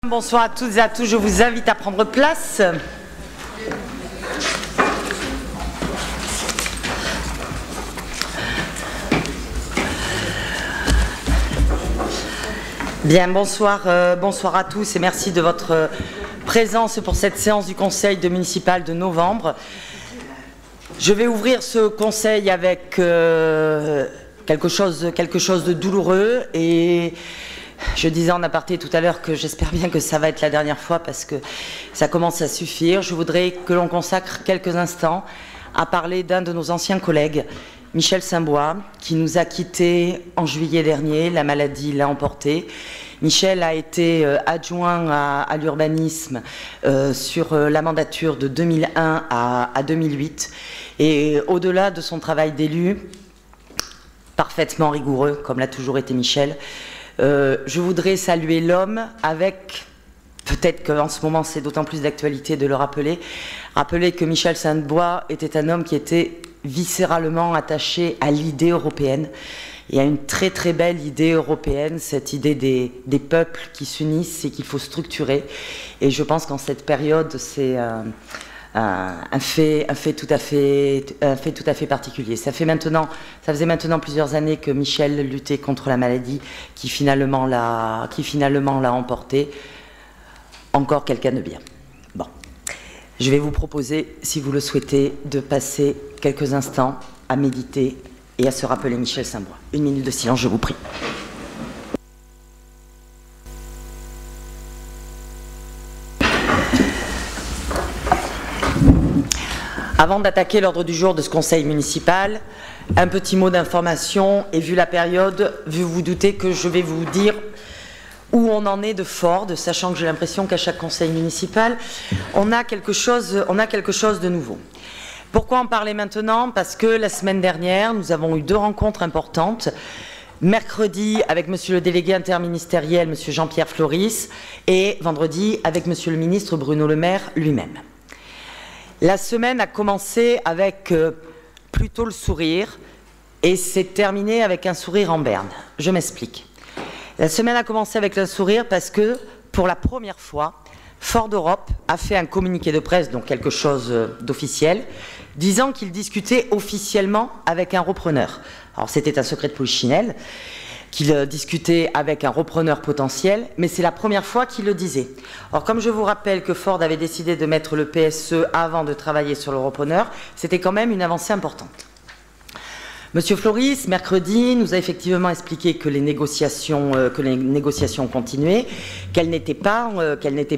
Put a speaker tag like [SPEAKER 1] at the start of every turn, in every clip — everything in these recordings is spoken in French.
[SPEAKER 1] Bonsoir à toutes et à tous, je vous invite à prendre place. Bien, bonsoir à tous et merci de votre présence pour cette séance du Conseil municipal de novembre. Je vais ouvrir ce conseil avec quelque chose de douloureux et je disais en aparté tout à l'heure que j'espère bien que ça va être la dernière fois parce que ça commence à suffire. Je voudrais que l'on consacre quelques instants à parler d'un de nos anciens collègues, Michel Saint-Bois, qui nous a quittés en juillet dernier. La maladie l'a emporté. Michel a été adjoint à l'urbanisme sur la mandature de 2001 à 2008. Et au-delà de son travail d'élu, parfaitement rigoureux, comme l'a toujours été Michel, je voudrais saluer l'homme avec, peut-être qu'en ce moment c'est d'autant plus d'actualité de le rappeler que Michel Saint-Bois était un homme qui était viscéralement attaché à l'idée européenne. Il y a une très très belle idée européenne, cette idée des peuples qui s'unissent et qu'il faut structurer. Et je pense qu'en cette période, c'est un fait tout à fait particulier. Ça faisait maintenant plusieurs années que Michel luttait contre la maladie qui finalement l'a emporté. Encore quelqu'un de bien. Bon. Je vais vous proposer, si vous le souhaitez, de passer quelques instants à méditer et à se rappeler Michel Saint-Bois. 1 minute de silence, je vous prie. Avant d'attaquer l'ordre du jour de ce conseil municipal, un petit mot d'information, et vu la période, vous vous doutez que je vais vous dire où on en est de Ford, sachant que j'ai l'impression qu'à chaque conseil municipal, on a quelque chose de nouveau. Pourquoi en parler maintenant? Parce que la semaine dernière, nous avons eu 2 rencontres importantes. Mercredi avec monsieur le délégué interministériel, monsieur Jean-Pierre Floris, et vendredi avec monsieur le ministre Bruno Le Maire lui-même. La semaine a commencé avec plutôt le sourire et s'est terminée avec un sourire en berne. Je m'explique. La semaine a commencé avec un sourire parce que, pour la première fois, Ford Europe a fait un communiqué de presse, donc quelque chose d'officiel, disant qu'il discutait officiellement avec un repreneur. Alors c'était un secret de polichinelle, qu'il discutait avec un repreneur potentiel, mais c'est la première fois qu'il le disait. Or, comme je vous rappelle que Ford avait décidé de mettre le PSE avant de travailler sur le repreneur, c'était quand même une avancée importante. Monsieur Floris, mercredi, nous a effectivement expliqué que les négociations continuaient, qu'elles n'étaient pas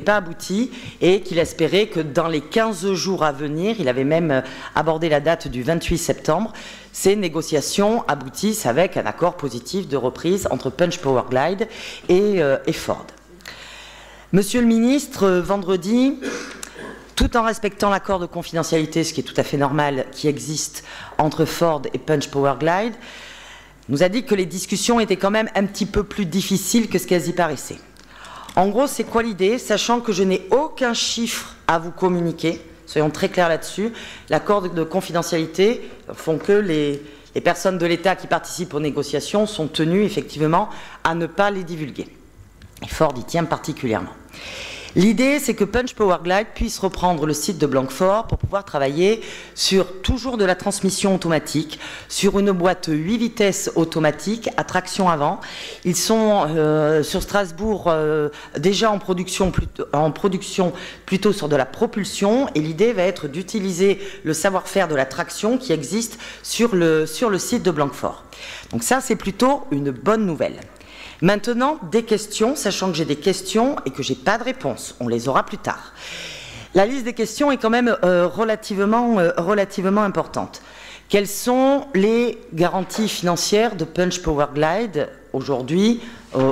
[SPEAKER 1] abouties et qu'il espérait que dans les 15 jours à venir, il avait même abordé la date du 28 septembre, ces négociations aboutissent avec un accord positif de reprise entre Punch Power Glide et Ford. Monsieur le ministre, vendredi, tout en respectant l'accord de confidentialité, ce qui est tout à fait normal, qui existe entre Ford et Punch Power Glide, nous a dit que les discussions étaient quand même un petit peu plus difficiles que ce qu'elles y paraissaient. En gros, c'est quoi l'idée? Sachant que je n'ai aucun chiffre à vous communiquer, soyons très clairs là-dessus, l'accord de confidentialité font que les personnes de l'État qui participent aux négociations sont tenues effectivement à ne pas les divulguer. Et Ford y tient particulièrement. L'idée, c'est que Punch Power Glide puisse reprendre le site de Blanquefort pour pouvoir travailler sur toujours de la transmission automatique, sur une boîte 8 vitesses automatique à traction avant. Ils sont sur Strasbourg déjà en production plutôt sur de la propulsion, et l'idée va être d'utiliser le savoir-faire de la traction qui existe sur le site de Blanquefort. Donc ça, c'est plutôt une bonne nouvelle. Maintenant, des questions, sachant que j'ai des questions et que je n'ai pas de réponse. On les aura plus tard. La liste des questions est quand même relativement importante. Quelles sont les garanties financières de Punch Power Glide aujourd'hui?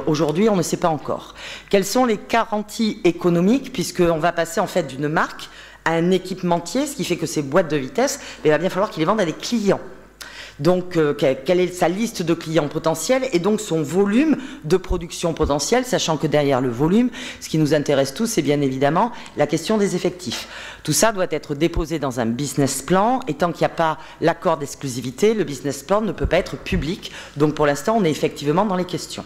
[SPEAKER 1] Aujourd'hui, on ne sait pas encore. Quelles sont les garanties économiques, puisqu'on va passer en fait d'une marque à un équipementier, ce qui fait que ces boîtes de vitesse, il va bien falloir qu'ils les vendent à des clients. Donc, quelle est sa liste de clients potentiels et donc son volume de production potentielle, sachant que derrière le volume, ce qui nous intéresse tous, c'est bien évidemment la question des effectifs. Tout ça doit être déposé dans un business plan, et tant qu'il n'y a pas l'accord d'exclusivité, le business plan ne peut pas être public. Donc, pour l'instant, on est effectivement dans les questions.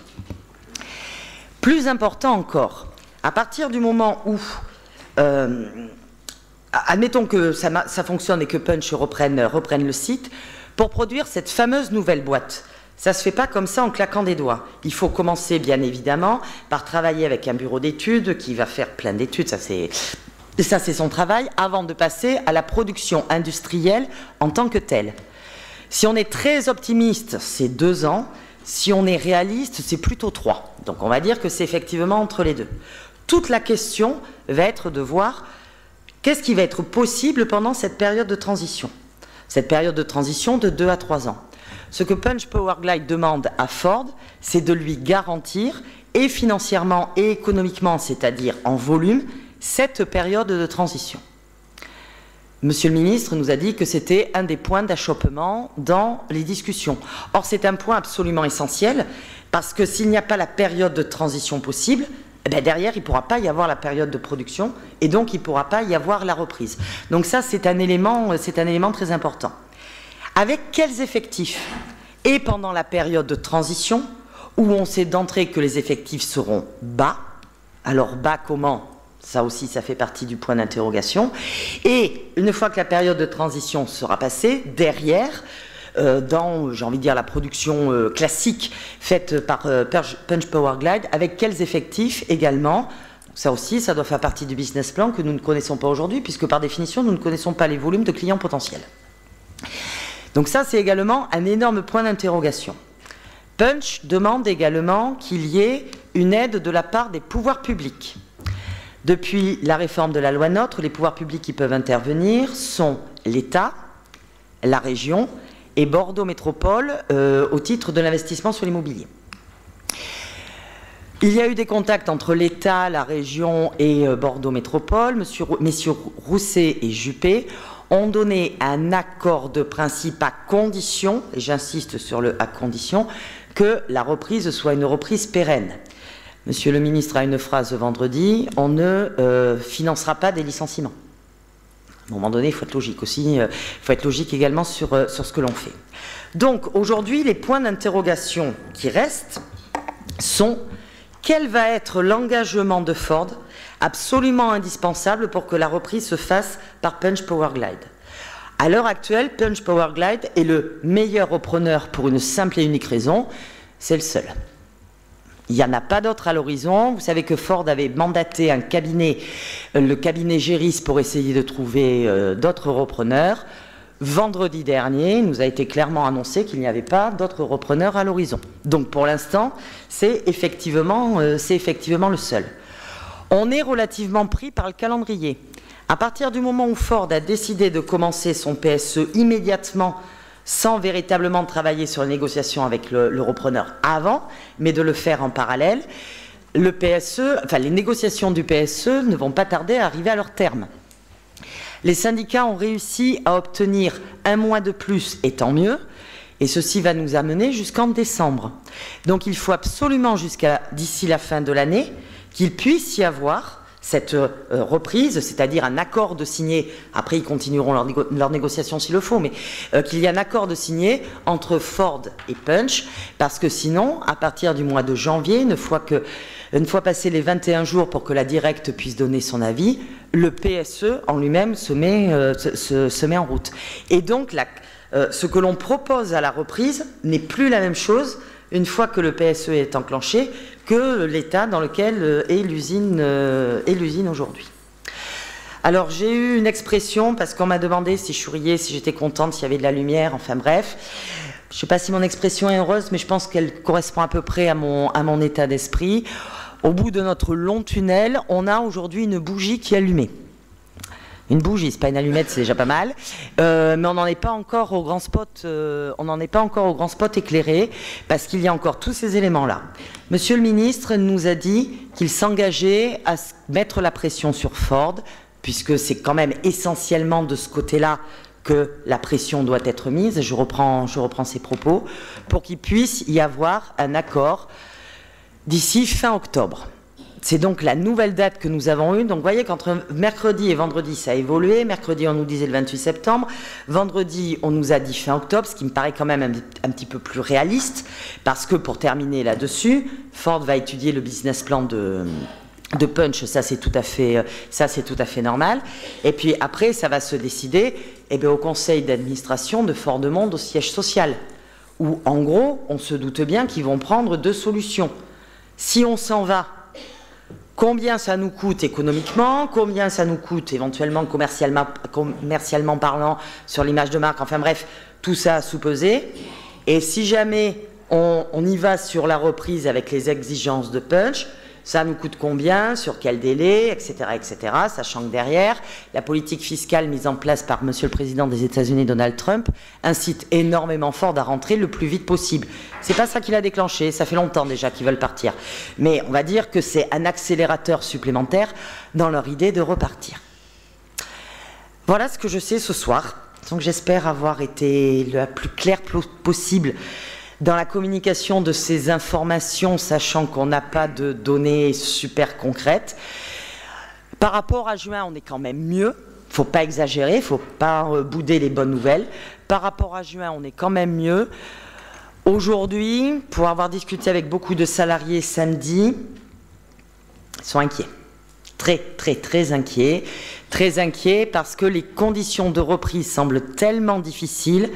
[SPEAKER 1] Plus important encore, À partir du moment où, admettons que ça fonctionne et que Punch reprenne le site, pour produire cette fameuse nouvelle boîte, ça ne se fait pas comme ça en claquant des doigts. Il faut commencer, bien évidemment, par travailler avec un bureau d'études qui va faire plein d'études, ça c'est son travail, avant de passer à la production industrielle en tant que telle. Si on est très optimiste, c'est 2 ans. Si on est réaliste, c'est plutôt 3. Donc on va dire que c'est effectivement entre les deux. Toute la question va être de voir qu'est-ce qui va être possible pendant cette période de transition. Cette période de transition de 2 à 3 ans. Ce que Punch Powerglide demande à Ford, c'est de lui garantir, et financièrement et économiquement, c'est-à-dire en volume, cette période de transition. Monsieur le ministre nous a dit que c'était un des points d'achoppement dans les discussions. Or, c'est un point absolument essentiel, parce que s'il n'y a pas la période de transition possible, eh bien derrière, il ne pourra pas y avoir la période de production, et donc il ne pourra pas y avoir la reprise. Donc ça, c'est un élément très important. Avec quels effectifs? Et pendant la période de transition, où on sait d'entrée que les effectifs seront bas. Alors bas comment? Ça aussi, ça fait partie du point d'interrogation. Et une fois que la période de transition sera passée, derrière, dans, j'ai envie de dire, la production classique faite par Punch Powerglide, avec quels effectifs également? Ça aussi, ça doit faire partie du business plan que nous ne connaissons pas aujourd'hui, puisque par définition, nous ne connaissons pas les volumes de clients potentiels. Donc ça, c'est également un énorme point d'interrogation. Punch demande également qu'il y ait une aide de la part des pouvoirs publics. Depuis la réforme de la loi NOTRe, les pouvoirs publics qui peuvent intervenir sont l'État, la région et Bordeaux Métropole au titre de l'investissement sur l'immobilier. Il y a eu des contacts entre l'État, la région et Bordeaux Métropole. Messieurs Rousset et Juppé ont donné un accord de principe à condition, et j'insiste sur le à condition, que la reprise soit une reprise pérenne. Monsieur le ministre a une phrase vendredi, on ne financera pas des licenciements. À un moment donné, il faut être logique aussi, il faut être logique également sur ce que l'on fait. Donc aujourd'hui, les points d'interrogation qui restent sont quel va être l'engagement de Ford absolument indispensable pour que la reprise se fasse par Punch Powerglide. À l'heure actuelle, Punch Powerglide est le meilleur repreneur pour une simple et unique raison, c'est le seul. Il n'y en a pas d'autre à l'horizon. Vous savez que Ford avait mandaté un cabinet, le cabinet Géris, pour essayer de trouver d'autres repreneurs. Vendredi dernier, il nous a été clairement annoncé qu'il n'y avait pas d'autres repreneurs à l'horizon. Donc pour l'instant, c'est effectivement le seul. On est relativement pris par le calendrier. À partir du moment où Ford a décidé de commencer son PSE immédiatement, sans véritablement travailler sur les négociations avec le repreneur avant, mais de le faire en parallèle, le PSE, enfin les négociations du PSE ne vont pas tarder à arriver à leur terme. Les syndicats ont réussi à obtenir 1 mois de plus, et tant mieux, et ceci va nous amener jusqu'en décembre. Donc il faut absolument d'ici la fin de l'année qu'il puisse y avoir cette reprise, c'est-à-dire un accord de signé, après ils continueront leur négociation s'il le faut, mais qu'il y ait un accord de signé entre Ford et Punch, parce que sinon, à partir du mois de janvier, une fois passés les 21 jours pour que la directe puisse donner son avis, le PSE en lui-même se met en route. Et donc, ce que l'on propose à la reprise n'est plus la même chose une fois que le PSE est enclenché que l'état dans lequel est l'usine aujourd'hui. Alors j'ai eu une expression, parce qu'on m'a demandé si je souriais, si j'étais contente, s'il y avait de la lumière, enfin bref. Je ne sais pas si mon expression est heureuse, mais je pense qu'elle correspond à peu près à mon état d'esprit. Au bout de notre long tunnel, on a aujourd'hui une bougie qui est allumée. Une bougie, c'est pas une allumette, c'est déjà pas mal, mais on n'en est pas encore au grand spot. Éclairé, parce qu'il y a encore tous ces éléments-là. Monsieur le ministre nous a dit qu'il s'engageait à mettre la pression sur Ford, puisque c'est quand même essentiellement de ce côté-là que la pression doit être mise. Je reprends ses propos, pour qu'il puisse y avoir un accord d'ici fin octobre. C'est donc la nouvelle date que nous avons eue. Donc vous voyez qu'entre mercredi et vendredi, ça a évolué. Mercredi, on nous disait le 28 septembre. Vendredi, on nous a dit fin octobre, ce qui me paraît quand même un petit peu plus réaliste, parce que pour terminer là-dessus, Ford va étudier le business plan de de punch, ça c'est tout à fait normal. Et puis après, ça va se décider au conseil d'administration de Fort de Monde au siège social, où en gros, on se doute bien qu'ils vont prendre deux solutions. Si on s'en va, combien ça nous coûte économiquement, combien ça nous coûte éventuellement commercialement parlant sur l'image de marque, enfin bref, tout ça à sous-peser. Et si jamais on y va sur la reprise avec les exigences de punch, ça nous coûte combien, sur quel délai, etc., etc., sachant que derrière, la politique fiscale mise en place par Monsieur le Président des États-Unis, Donald Trump, incite énormément Ford à rentrer le plus vite possible. C'est pas ça qui l'a déclenché, ça fait longtemps déjà qu'ils veulent partir. Mais on va dire que c'est un accélérateur supplémentaire dans leur idée de repartir. Voilà ce que je sais ce soir. Donc j'espère avoir été le plus clair possible dans la communication de ces informations, sachant qu'on n'a pas de données super concrètes. Par rapport à juin, on est quand même mieux. Il ne faut pas exagérer, il ne faut pas bouder les bonnes nouvelles. Par rapport à juin, on est quand même mieux. Aujourd'hui, pour avoir discuté avec beaucoup de salariés samedi, ils sont inquiets. Très inquiets. Très inquiets parce que les conditions de reprise semblent tellement difficiles.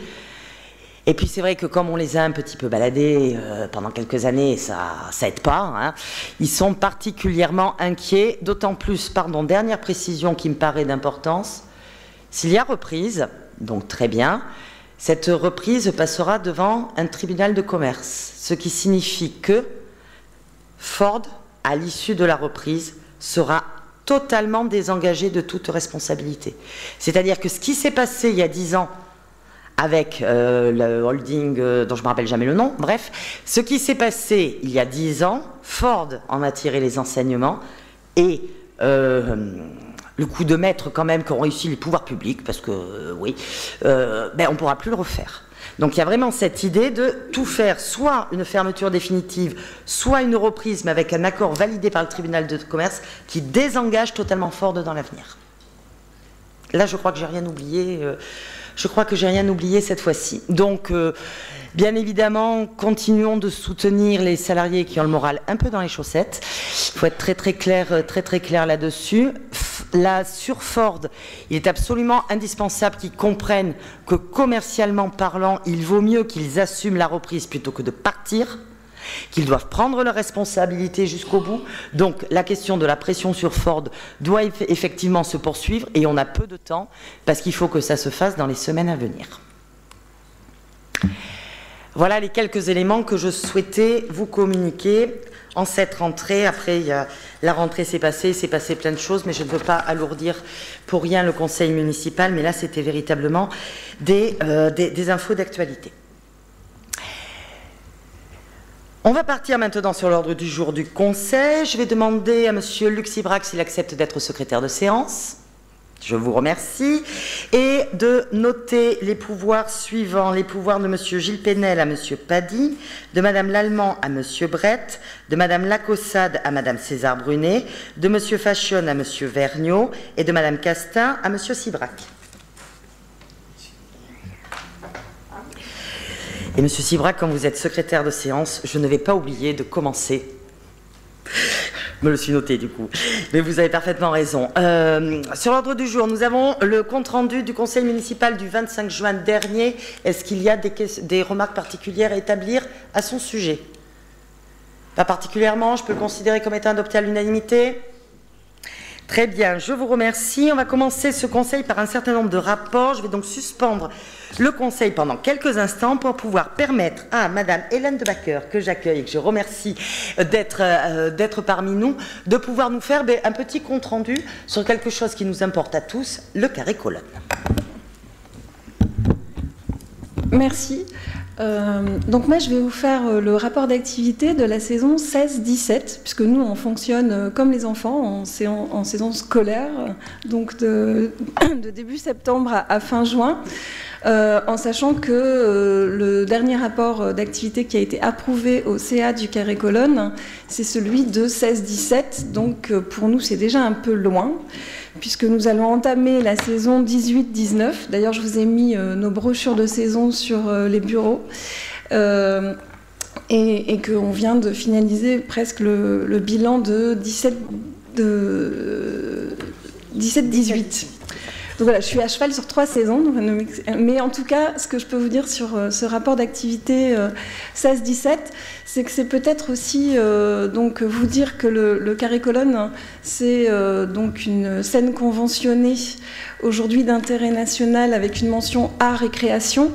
[SPEAKER 1] Et puis c'est vrai que comme on les a un petit peu baladés pendant quelques années, ça aide pas, hein. Ils sont particulièrement inquiets, d'autant plus, dernière précision qui me paraît d'importance, s'il y a reprise, donc très bien, cette reprise passera devant un tribunal de commerce, ce qui signifie que Ford, à l'issue de la reprise, sera totalement désengagé de toute responsabilité. C'est-à-dire que ce qui s'est passé il y a 10 ans avec le holding dont je ne me rappelle jamais le nom, bref, ce qui s'est passé il y a 10 ans, Ford en a tiré les enseignements et le coup de maître quand même qu'ont réussi les pouvoirs publics, parce que oui, on ne pourra plus le refaire. Donc il y a vraiment cette idée de tout faire, soit une fermeture définitive, soit une reprise, mais avec un accord validé par le tribunal de commerce qui désengage totalement Ford dans l'avenir. Là, je crois que j'ai rien oublié. Je crois que j'ai rien oublié cette fois-ci. Donc, bien évidemment, continuons de soutenir les salariés qui ont le moral un peu dans les chaussettes. Il faut être très clair là-dessus. Là, sur Ford, il est absolument indispensable qu'ils comprennent que commercialement parlant, il vaut mieux qu'ils assument la reprise plutôt que de partir, qu'ils doivent prendre leurs responsabilités jusqu'au bout. Donc la question de la pression sur Ford doit effectivement se poursuivre et on a peu de temps parce qu'il faut que ça se fasse dans les semaines à venir. Voilà les quelques éléments que je souhaitais vous communiquer en cette rentrée. Après, la rentrée s'est passée plein de choses, mais je ne veux pas alourdir pour rien le conseil municipal, mais là c'était véritablement des infos d'actualité. On va partir maintenant sur l'ordre du jour du Conseil. Je vais demander à M. Luc Sibrac s'il accepte d'être secrétaire de séance. Je vous remercie. Et de noter les pouvoirs suivants. Les pouvoirs de M. Gilles Pénel à M. Paddy, de Mme Lallemand à M. Brett, de Mme Lacossade à Mme César Brunet, de M. Fashion à M. Vergniaud et de Mme Castin à M. Sibrac. Et M. Sibrac, comme vous êtes secrétaire de séance, je ne vais pas oublier de commencer. Je me le suis noté du coup. Mais vous avez parfaitement raison. Sur l'ordre du jour, nous avons le compte-rendu du conseil municipal du 25 juin dernier. Est-ce qu'il y a des remarques particulières à établir à son sujet? Pas particulièrement, je peux le considérer comme étant adopté à l'unanimité. Très bien, je vous remercie. On va commencer ce conseil par un certain nombre de rapports. Je vais donc suspendre le conseil pendant quelques instants pour pouvoir permettre à Madame Hélène de Backer, que j'accueille et que je remercie d'être parmi nous, de pouvoir nous faire un petit compte-rendu sur quelque chose qui nous importe à tous, le carré colonne.
[SPEAKER 2] Merci. Donc moi je vais vous faire le rapport d'activité de la saison 16-17, puisque nous on fonctionne comme les enfants en saison scolaire, donc de début septembre à fin juin, en sachant que le dernier rapport d'activité qui a été approuvé au CA du Carré Colonne, c'est celui de 16-17, donc pour nous c'est déjà un peu loin, puisque nous allons entamer la saison 18-19. D'ailleurs, je vous ai mis nos brochures de saison sur les bureaux et qu'on vient de finaliser presque le bilan de 17-18. Donc voilà, je suis à cheval sur 3 saisons, mais en tout cas, ce que je peux vous dire sur ce rapport d'activité 16-17, c'est que c'est peut-être aussi donc vous dire que le carré colonne, c'est donc une scène conventionnée aujourd'hui d'intérêt national avec une mention art et création.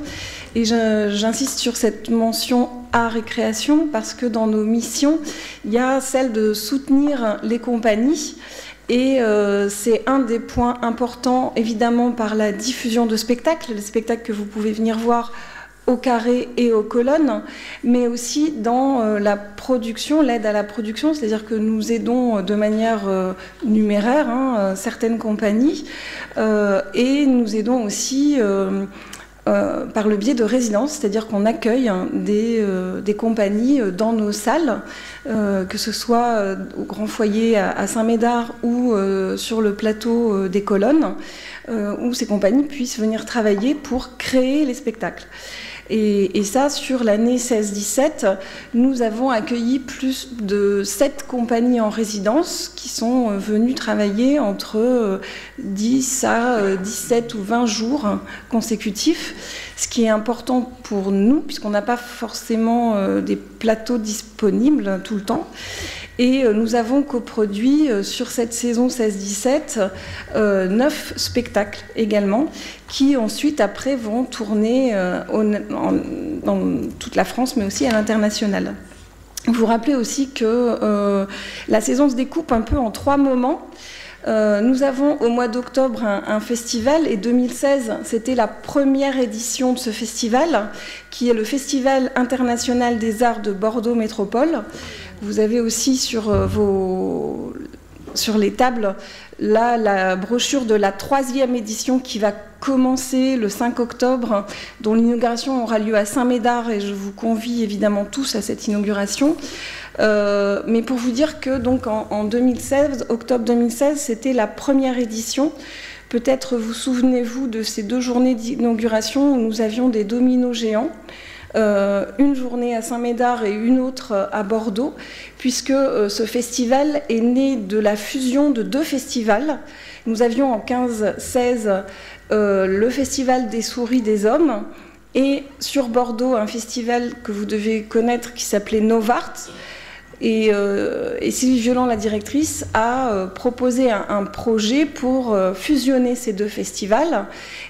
[SPEAKER 2] Et j'insiste sur cette mention art et création parce que dans nos missions, il y a celle de soutenir les compagnies. Et c'est un des points importants, évidemment, par la diffusion de spectacles, les spectacles que vous pouvez venir voir au carré et aux colonnes, mais aussi dans la production, l'aide à la production, c'est-à-dire que nous aidons de manière numéraire certaines compagnies et nous aidons aussi par le biais de résidences, c'est-à-dire qu'on accueille des compagnies dans nos salles, que ce soit au Grand Foyer à Saint-Médard ou sur le plateau des Colonnes, où ces compagnies puissent venir travailler pour créer les spectacles. Et ça, sur l'année 16-17, nous avons accueilli plus de 7 compagnies en résidence qui sont venues travailler entre 10 à 17 ou 20 jours consécutifs, ce qui est important pour nous, puisqu'on n'a pas forcément des plateaux disponibles tout le temps. Et nous avons coproduit sur cette saison 16-17 9 spectacles également, qui ensuite après vont tourner dans toute la France, mais aussi à l'international. Vous vous rappelez aussi que la saison se découpe un peu en 3 moments. Nous avons au mois d'octobre un festival, et 2016, c'était la première édition de ce festival, qui est le Festival international des arts de Bordeaux Métropole. Vous avez aussi sur les tables là la brochure de la 3e édition qui va commencer le 5 octobre, dont l'inauguration aura lieu à Saint-Médard, et je vous convie évidemment tous à cette inauguration. Mais pour vous dire que donc en 2016, octobre 2016, c'était la première édition. Peut-être vous souvenez-vous de ces 2 journées d'inauguration où nous avions des dominos géants. Une journée à Saint-Médard et une autre à Bordeaux, puisque ce festival est né de la fusion de 2 festivals. Nous avions en 15-16 le festival des souris des hommes, et sur Bordeaux un festival que vous devez connaître qui s'appelait Novart. Et Sylvie Violent, la directrice, a proposé un projet pour fusionner ces 2 festivals.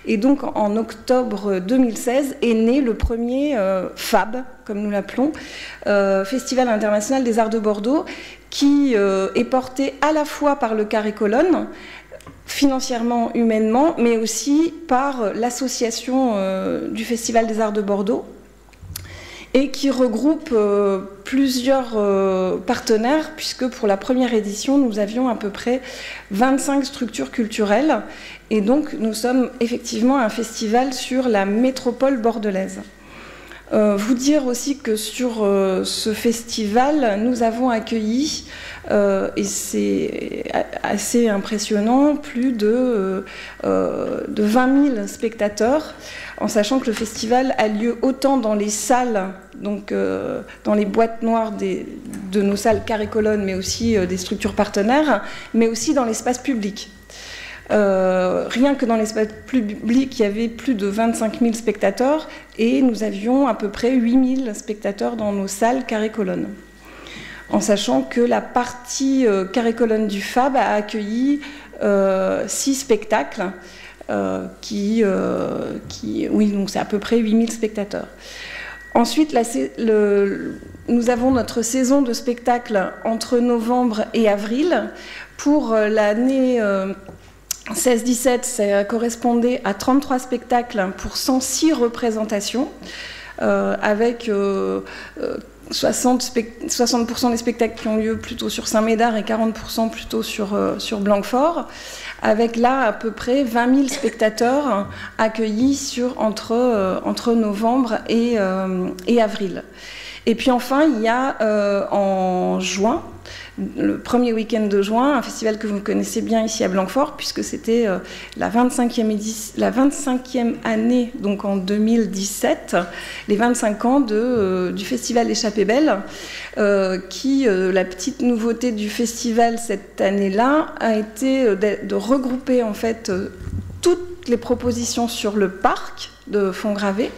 [SPEAKER 2] Et donc, en octobre 2016, est né le premier FAB, comme nous l'appelons, Festival international des arts de Bordeaux, qui est porté à la fois par le Carré Colonne, financièrement, humainement, mais aussi par l'association du Festival des arts de Bordeaux, et qui regroupe plusieurs partenaires, puisque pour la première édition, nous avions à peu près 25 structures culturelles, et donc nous sommes effectivement un festival sur la métropole bordelaise. Vous dire aussi que sur ce festival, nous avons accueilli, et c'est assez impressionnant, plus de 20 000 spectateurs, en sachant que le festival a lieu autant dans les salles, donc dans les boîtes noires de nos salles carré-colonne, mais aussi des structures partenaires, mais aussi dans l'espace public. Rien que dans l'espace public, il y avait plus de 25 000 spectateurs, et nous avions à peu près 8 000 spectateurs dans nos salles carré-colonne. En sachant que la partie carré-colonne du FAB a accueilli 6 spectacles, oui, donc c'est à peu près 8 000 spectateurs. Ensuite, nous avons notre saison de spectacles entre novembre et avril. Pour l'année 16-17, ça correspondait à 33 spectacles pour 106 représentations, avec 60% des spectacles qui ont lieu plutôt sur Saint-Médard et 40% plutôt sur Blanquefort, avec là à peu près 20 000 spectateurs accueillis entre novembre et avril. Et puis enfin, il y a en juin le premier week-end de juin, un festival que vous connaissez bien ici à Blanquefort, puisque c'était la 25e année, donc en 2017, les 25 ans du festival Échappée Belle, qui, la petite nouveauté du festival cette année-là, a été de regrouper en fait toutes les propositions sur le parc de Fontgravé,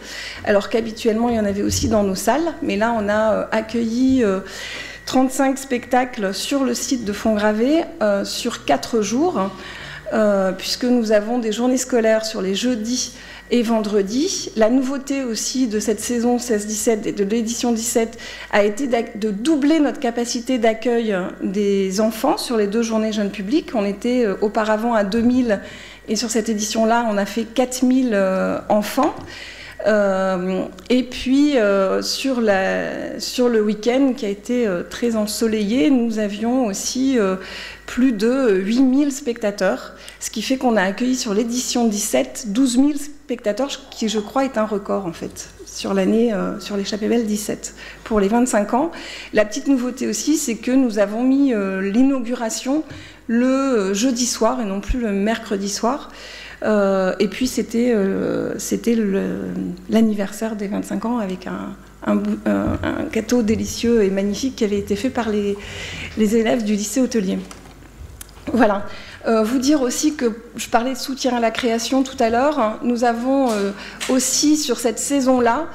[SPEAKER 2] alors qu'habituellement il y en avait aussi dans nos salles, mais là on a accueilli 35 spectacles sur le site de Fontgravé sur 4 jours, puisque nous avons des journées scolaires sur les jeudis et vendredis. La nouveauté aussi de cette saison 16-17 et de l'édition 17 a été de doubler notre capacité d'accueil des enfants sur les 2 journées jeunes publics. On était auparavant à 2000 et sur cette édition-là, on a fait 4000 enfants. Et puis, sur le week-end qui a été très ensoleillé, nous avions aussi plus de 8000 spectateurs, ce qui fait qu'on a accueilli sur l'édition 17 12 000 spectateurs, qui je crois est un record en fait, sur l'année, sur l'Échappée Belle 17, pour les 25 ans. La petite nouveauté aussi, c'est que nous avons mis l'inauguration le jeudi soir et non plus le mercredi soir. Et puis c'était l'anniversaire des 25 ans avec un gâteau délicieux et magnifique qui avait été fait par les élèves du lycée hôtelier. Voilà. Vous dire aussi que je parlais de soutien à la création tout à l'heure. Nous avons aussi sur cette saison-là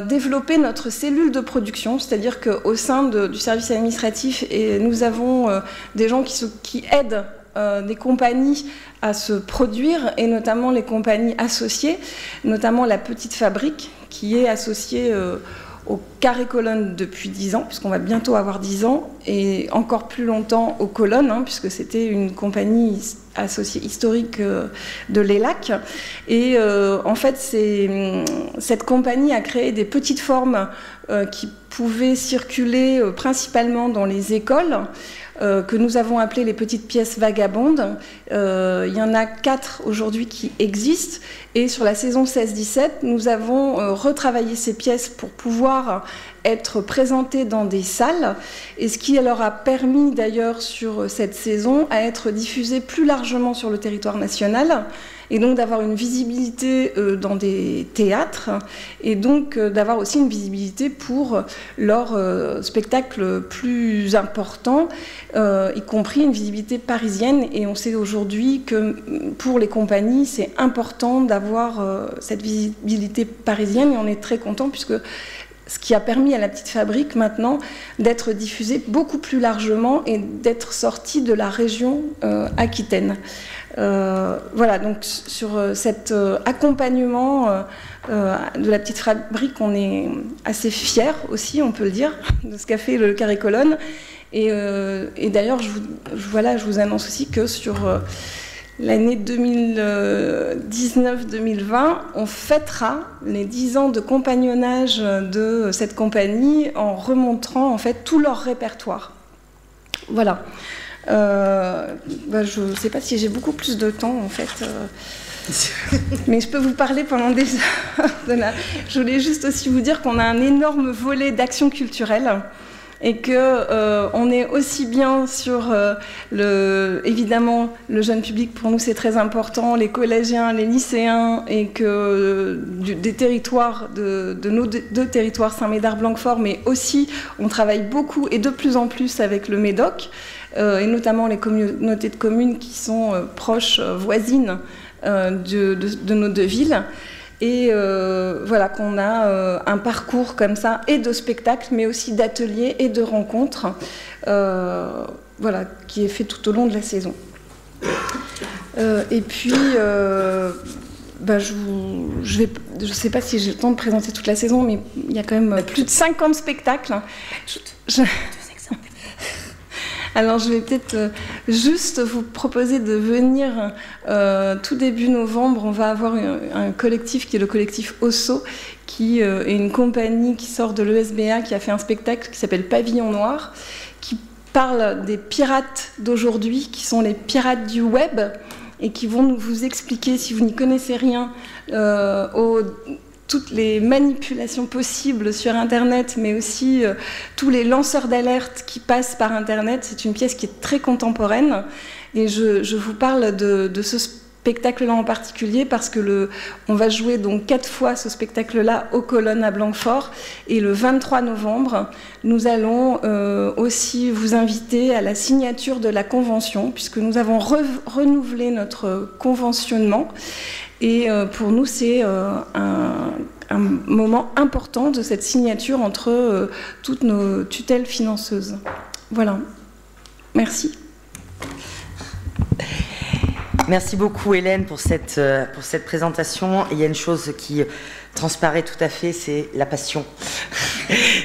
[SPEAKER 2] développer notre cellule de production, c'est-à-dire qu'au sein du service administratif, nous avons des gens qui aident des compagnies à se produire, et notamment les compagnies associées, notamment la Petite Fabrique, qui est associée au Carré Colonne depuis 10 ans, puisqu'on va bientôt avoir 10 ans, et encore plus longtemps aux Colonnes, puisque c'était une compagnie associée historique de l'ELAC. Et en fait, cette compagnie a créé des petites formes qui pouvaient circuler principalement dans les écoles, que nous avons appelées les petites pièces vagabondes. Il y en a 4 aujourd'hui qui existent, et sur la saison 16-17, nous avons retravaillé ces pièces pour pouvoir être présentées dans des salles, et ce qui leur a permis d'ailleurs sur cette saison à être diffusées plus largement sur le territoire national, et donc d'avoir une visibilité dans des théâtres, et donc d'avoir aussi une visibilité pour leurs spectacles plus importants, y compris une visibilité parisienne. Et on sait aujourd'hui que pour les compagnies, c'est important d'avoir cette visibilité parisienne, et on est très content, puisque ce qui a permis à la Petite Fabrique maintenant d'être diffusée beaucoup plus largement et d'être sortie de la région Aquitaine. Voilà, donc sur cet accompagnement de la Petite Fabrique, on est assez fiers aussi, on peut le dire, de ce qu'a fait le Carré Colonne. Et d'ailleurs, je vous annonce aussi que sur l'année 2019-2020, on fêtera les 10 ans de compagnonnage de cette compagnie en remontrant en fait tout leur répertoire. Voilà. Je ne sais pas si j'ai beaucoup plus de temps en fait, mais je peux vous parler pendant des heures de là. Je voulais juste aussi vous dire qu'on a un énorme volet d'action culturelle, et qu'on est aussi bien sur, évidemment, le jeune public, pour nous c'est très important, les collégiens, les lycéens, et que des territoires, de nos 2 territoires, Saint-Médard-Blanquefort, mais aussi on travaille beaucoup et de plus en plus avec le Médoc, et notamment les communautés de communes qui sont proches, voisines de nos 2 villes. Et voilà, qu'on a un parcours comme ça, et de spectacles, mais aussi d'ateliers et de rencontres, voilà, qui est fait tout au long de la saison. Et puis, je ne sais pas si j'ai le temps de présenter toute la saison, mais il y a quand même plus de 50 spectacles. Alors je vais peut-être juste vous proposer de venir tout début novembre. On va avoir un collectif qui est le collectif Osso, qui est une compagnie qui sort de l'ESBA, qui a fait un spectacle qui s'appelle Pavillon Noir, qui parle des pirates d'aujourd'hui, qui sont les pirates du web, et qui vont vous expliquer, si vous n'y connaissez rien, toutes les manipulations possibles sur Internet, mais aussi tous les lanceurs d'alerte qui passent par Internet. C'est une pièce qui est très contemporaine. Et je vous parle de ce spectacle-là en particulier parce que on va jouer donc 4 fois ce spectacle-là aux Colonnes à Blanquefort. Et le 23 novembre, nous allons aussi vous inviter à la signature de la convention, puisque nous avons renouvelé notre conventionnement. Et pour nous, c'est un moment important de cette signature entre toutes nos tutelles financeuses. Voilà. Merci.
[SPEAKER 1] Merci beaucoup Hélène pour cette présentation. Il y a une chose qui transparaît tout à fait, c'est la passion.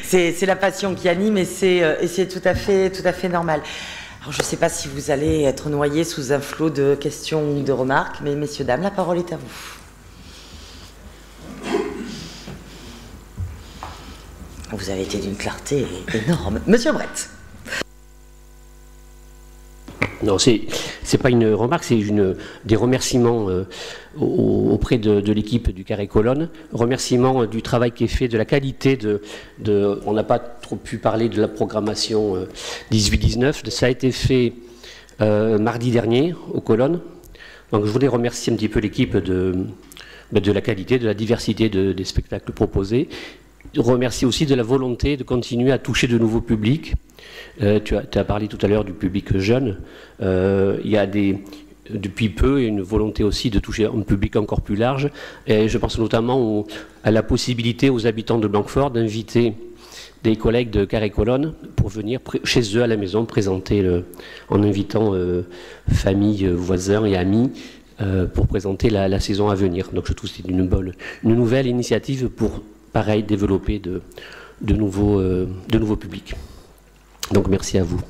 [SPEAKER 1] c'est la passion qui anime et c'est tout à fait normal. Alors, je ne sais pas si vous allez être noyés sous un flot de questions ou de remarques, mais messieurs, dames, la parole est à vous. Vous avez été d'une clarté énorme. Monsieur Brett.
[SPEAKER 3] Non, c'est pas une remarque, c'est des remerciements auprès de l'équipe du Carré Colonne, remerciements du travail qui est fait, de la qualité on n'a pas trop pu parler de la programmation 18-19, ça a été fait mardi dernier aux Colonnes, donc je voulais remercier un petit peu l'équipe de la qualité, de la diversité des spectacles proposés, remercier aussi de la volonté de continuer à toucher de nouveaux publics. Tu as parlé tout à l'heure du public jeune. Il y a depuis peu une volonté aussi de toucher un public encore plus large. Et je pense notamment à la possibilité aux habitants de Blanquefort d'inviter des collègues de Carré Colonne pour venir chez eux à la maison présenter, en invitant famille, voisins et amis pour présenter la saison à venir. Donc je trouve que c'est une nouvelle initiative pour, pareil, développer de nouveaux publics. Donc merci à vous.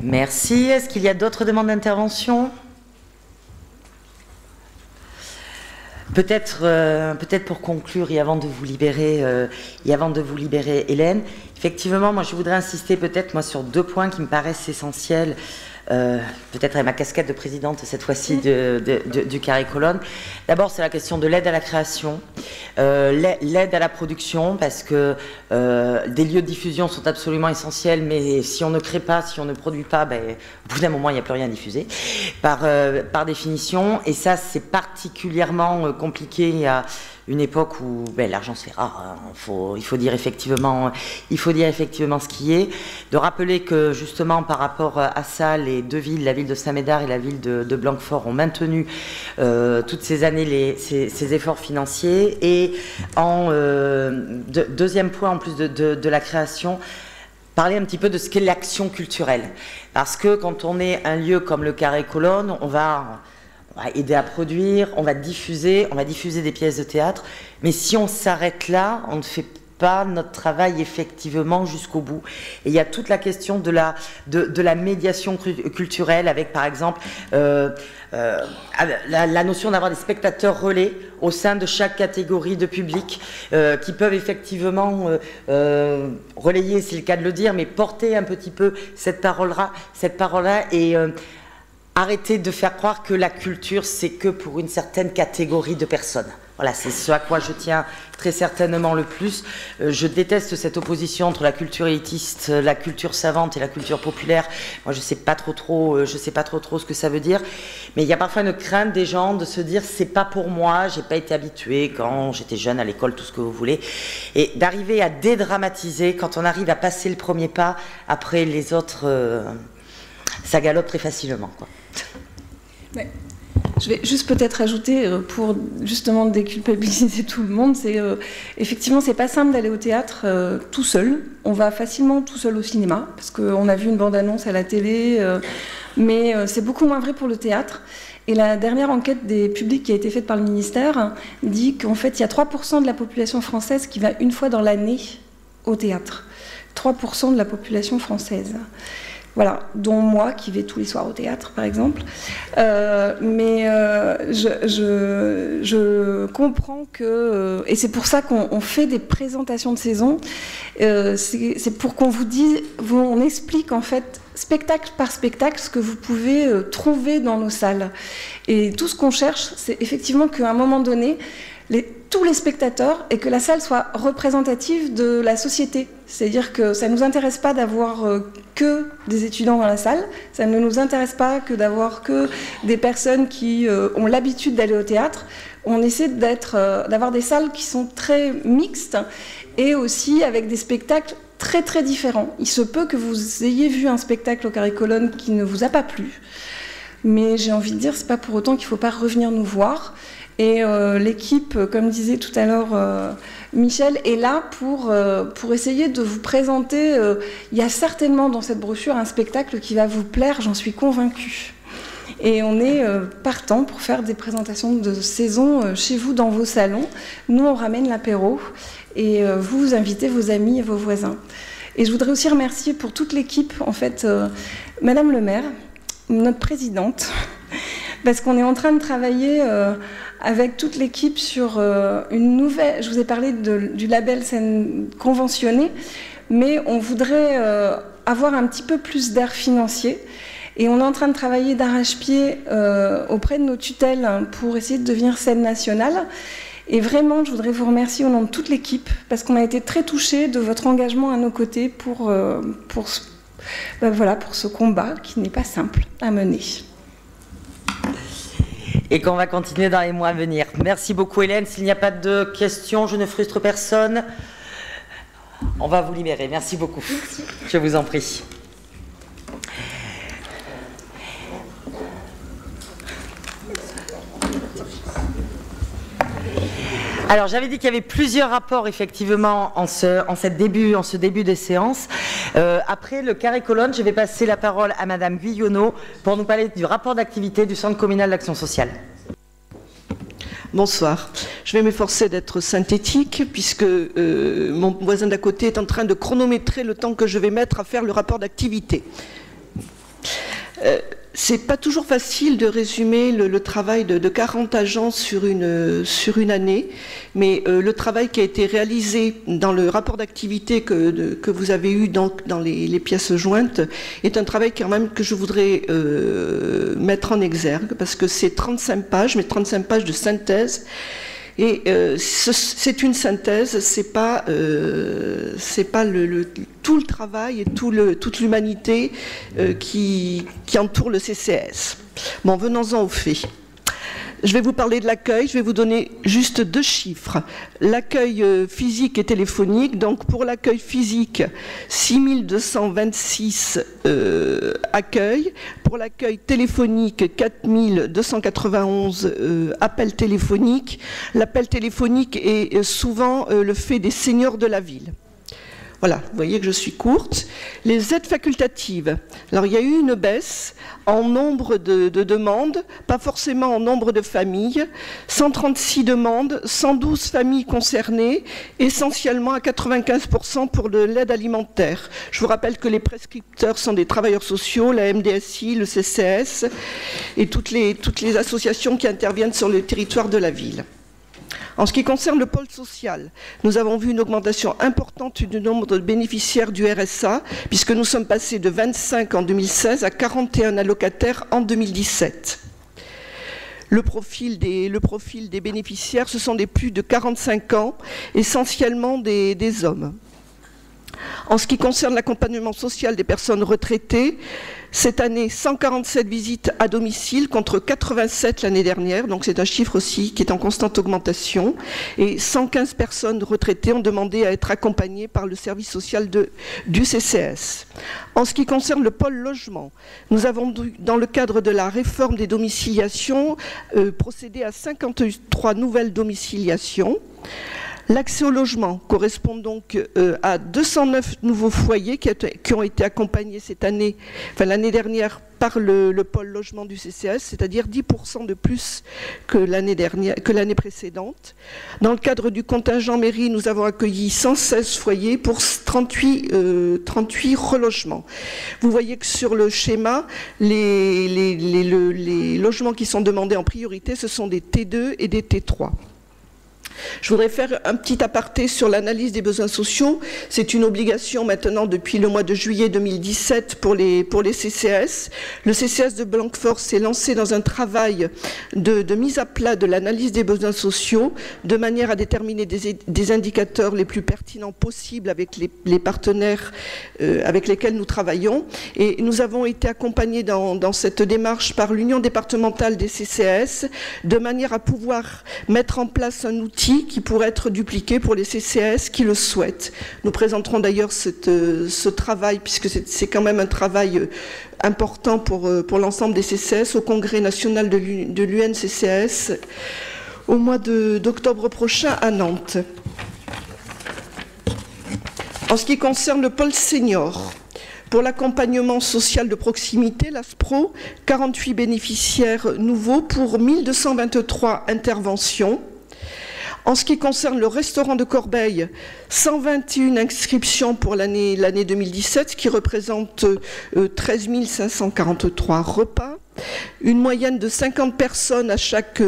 [SPEAKER 1] Merci. Est-ce qu'il y a d'autres demandes d'intervention? Peut-être pour conclure et avant de vous libérer, Hélène, effectivement, moi je voudrais insister peut-être sur 2 points qui me paraissent essentiels. Peut-être avec ma casquette de présidente cette fois-ci du Carré Colonne. D'abord, c'est la question de l'aide à la création, l'aide à la production, parce que des lieux de diffusion sont absolument essentiels, mais si on ne crée pas, si on ne produit pas, au bout d'un moment, il n'y a plus rien à diffuser, par définition. Et ça, c'est particulièrement compliqué à une époque où l'argent se fait rare, hein. Il faut dire effectivement ce qui est. De rappeler que justement par rapport à ça, les 2 villes, la ville de Saint-Médard et la ville de Blanquefort, ont maintenu toutes ces années ces efforts financiers. Et deuxième point, en plus de la création, parler un petit peu de ce qu'est l'action culturelle. Parce que quand on est un lieu comme le Carré Colonne, on va aider à produire, on va diffuser des pièces de théâtre, mais si on s'arrête là, on ne fait pas notre travail effectivement jusqu'au bout. Et il y a toute la question de la médiation culturelle avec par exemple la notion d'avoir des spectateurs relais au sein de chaque catégorie de public qui peuvent effectivement relayer, c'est le cas de le dire, mais porter un petit peu cette parole-là et arrêter de faire croire que la culture, c'est que pour une certaine catégorie de personnes. Voilà, c'est ce à quoi je tiens très certainement le plus. Je déteste cette opposition entre la culture élitiste, la culture savante et la culture populaire. Moi, je sais pas trop ce que ça veut dire. Mais il y a parfois une crainte des gens de se dire c'est pas pour moi, j'ai pas été habitué quand j'étais jeune à l'école, tout ce que vous voulez. Et d'arriver à dédramatiser, quand on arrive à passer le premier pas, après les autres, ça galope très facilement, quoi.
[SPEAKER 2] Ouais. Je vais juste peut-être ajouter, pour justement déculpabiliser tout le monde, effectivement, c'est pas simple d'aller au théâtre tout seul. On va facilement tout seul au cinéma, parce qu'on a vu une bande-annonce à la télé, mais c'est beaucoup moins vrai pour le théâtre. Et la dernière enquête des publics qui a été faite par le ministère dit qu'en fait, il y a 3% de la population française qui va une fois dans l'année au théâtre. 3% de la population française. Voilà, dont moi qui vais tous les soirs au théâtre, par exemple. Mais je comprends que... et c'est pour ça qu'on fait des présentations de saison. C'est pour qu'on vous dise, on explique en fait, spectacle par spectacle, ce que vous pouvez trouver dans nos salles. Et tout ce qu'on cherche, c'est effectivement qu'à un moment donné, tous les spectateurs et que la salle soit représentative de la société. C'est-à-dire que ça ne nous intéresse pas d'avoir que des étudiants dans la salle, ça ne nous intéresse pas que d'avoir que des personnes qui ont l'habitude d'aller au théâtre. On essaie d'avoir des salles qui sont très mixtes et aussi avec des spectacles très très différents. Il se peut que vous ayez vu un spectacle au Carré-Colonne qui ne vous a pas plu, mais j'ai envie de dire, c'est pas pour autant qu'il ne faut pas revenir nous voir. Et l'équipe, comme disait tout à l'heure Michel, est là pour essayer de vous présenter. Il y a certainement dans cette brochure un spectacle qui va vous plaire, j'en suis convaincue. Et on est partant pour faire des présentations de saison chez vous, dans vos salons. Nous, on ramène l'apéro et vous invitez vos amis et vos voisins. Et je voudrais aussi remercier pour toute l'équipe, en fait, Madame le maire, notre présidente, parce qu'on est en train de travailler avec toute l'équipe sur une nouvelle... Je vous ai parlé du label scène conventionnée, mais on voudrait avoir un petit peu plus d'air financier. Et on est en train de travailler d'arrache-pied auprès de nos tutelles pour essayer de devenir scène nationale. Et vraiment, je voudrais vous remercier au nom de toute l'équipe, parce qu'on a été très touchés de votre engagement à nos côtés pour ce combat qui n'est pas simple à mener.
[SPEAKER 1] Et qu'on va continuer dans les mois à venir. Merci beaucoup Hélène. S'il n'y a pas de questions, je ne frustre personne. On va vous libérer. Merci beaucoup. Merci. Je vous en prie. Alors, j'avais dit qu'il y avait plusieurs rapports, effectivement, en ce début de séance. Après le Carré-Colonne, je vais passer la parole à Madame Guyonneau pour nous parler du rapport d'activité du Centre communal d'action sociale.
[SPEAKER 4] Bonsoir. Je vais m'efforcer d'être synthétique puisque mon voisin d'à côté est en train de chronométrer le temps que je vais mettre à faire le rapport d'activité. C'est pas toujours facile de résumer le travail de 40 agents sur une année, mais le travail qui a été réalisé dans le rapport d'activité que vous avez eu dans les pièces jointes est un travail quand même que je voudrais mettre en exergue, parce que c'est 35 pages, mais 35 pages de synthèse. Et c'est une synthèse, c'est pas tout le travail et toute l'humanité qui entoure le CCAS. Bon, venons-en aux faits. Je vais vous parler de l'accueil, je vais vous donner juste 2 chiffres. L'accueil physique et téléphonique, donc pour l'accueil physique, 6226 accueils. Pour l'accueil téléphonique, 4291 appels téléphoniques. L'appel téléphonique est souvent le fait des seniors de la ville. Voilà, vous voyez que je suis courte. Les aides facultatives. Alors, il y a eu une baisse en nombre de demandes, pas forcément en nombre de familles. 136 demandes, 112 familles concernées, essentiellement à 95% pour de l'aide alimentaire. Je vous rappelle que les prescripteurs sont des travailleurs sociaux, la MDSI, le CCS et toutes les associations qui interviennent sur le territoire de la ville. En ce qui concerne le pôle social, nous avons vu une augmentation importante du nombre de bénéficiaires du RSA, puisque nous sommes passés de 25 en 2016 à 41 allocataires en 2017. Le profil des bénéficiaires, ce sont des plus de 45 ans, essentiellement des hommes. En ce qui concerne l'accompagnement social des personnes retraitées, cette année, 147 visites à domicile contre 87 l'année dernière, donc c'est un chiffre aussi qui est en constante augmentation. Et 115 personnes retraitées ont demandé à être accompagnées par le service social du CCS. En ce qui concerne le pôle logement, nous avons, dans le cadre de la réforme des domiciliations, procédé à 53 nouvelles domiciliations. L'accès au logement correspond donc à 209 nouveaux foyers qui ont été accompagnés cette année, enfin l'année dernière, par le pôle logement du CCS, c'est-à-dire 10% de plus que l'année précédente. Dans le cadre du contingent mairie, nous avons accueilli 116 foyers pour 38 relogements. Vous voyez que sur le schéma, les logements qui sont demandés en priorité, ce sont des T2 et des T3. Je voudrais faire un petit aparté sur l'analyse des besoins sociaux. C'est une obligation maintenant depuis le mois de juillet 2017 pour les CCAS. Le CCAS de Blanquefort s'est lancé dans un travail de mise à plat de l'analyse des besoins sociaux, de manière à déterminer des indicateurs les plus pertinents possibles avec les partenaires avec lesquels nous travaillons. Et nous avons été accompagnés dans cette démarche par l'Union départementale des CCAS, de manière à pouvoir mettre en place un outil qui pourrait être dupliqué pour les CCAS qui le souhaitent. Nous présenterons d'ailleurs ce travail, puisque c'est quand même un travail important pour l'ensemble des CCAS, au Congrès national de l'UNCCAS au mois d'octobre prochain à Nantes. En ce qui concerne le pôle senior, pour l'accompagnement social de proximité, l'ASPRO, 48 bénéficiaires nouveaux pour 1223 interventions. En ce qui concerne le restaurant de Corbeil, 121 inscriptions pour l'année 2017, ce qui représente 13 543 repas. Une moyenne de 50 personnes à chaque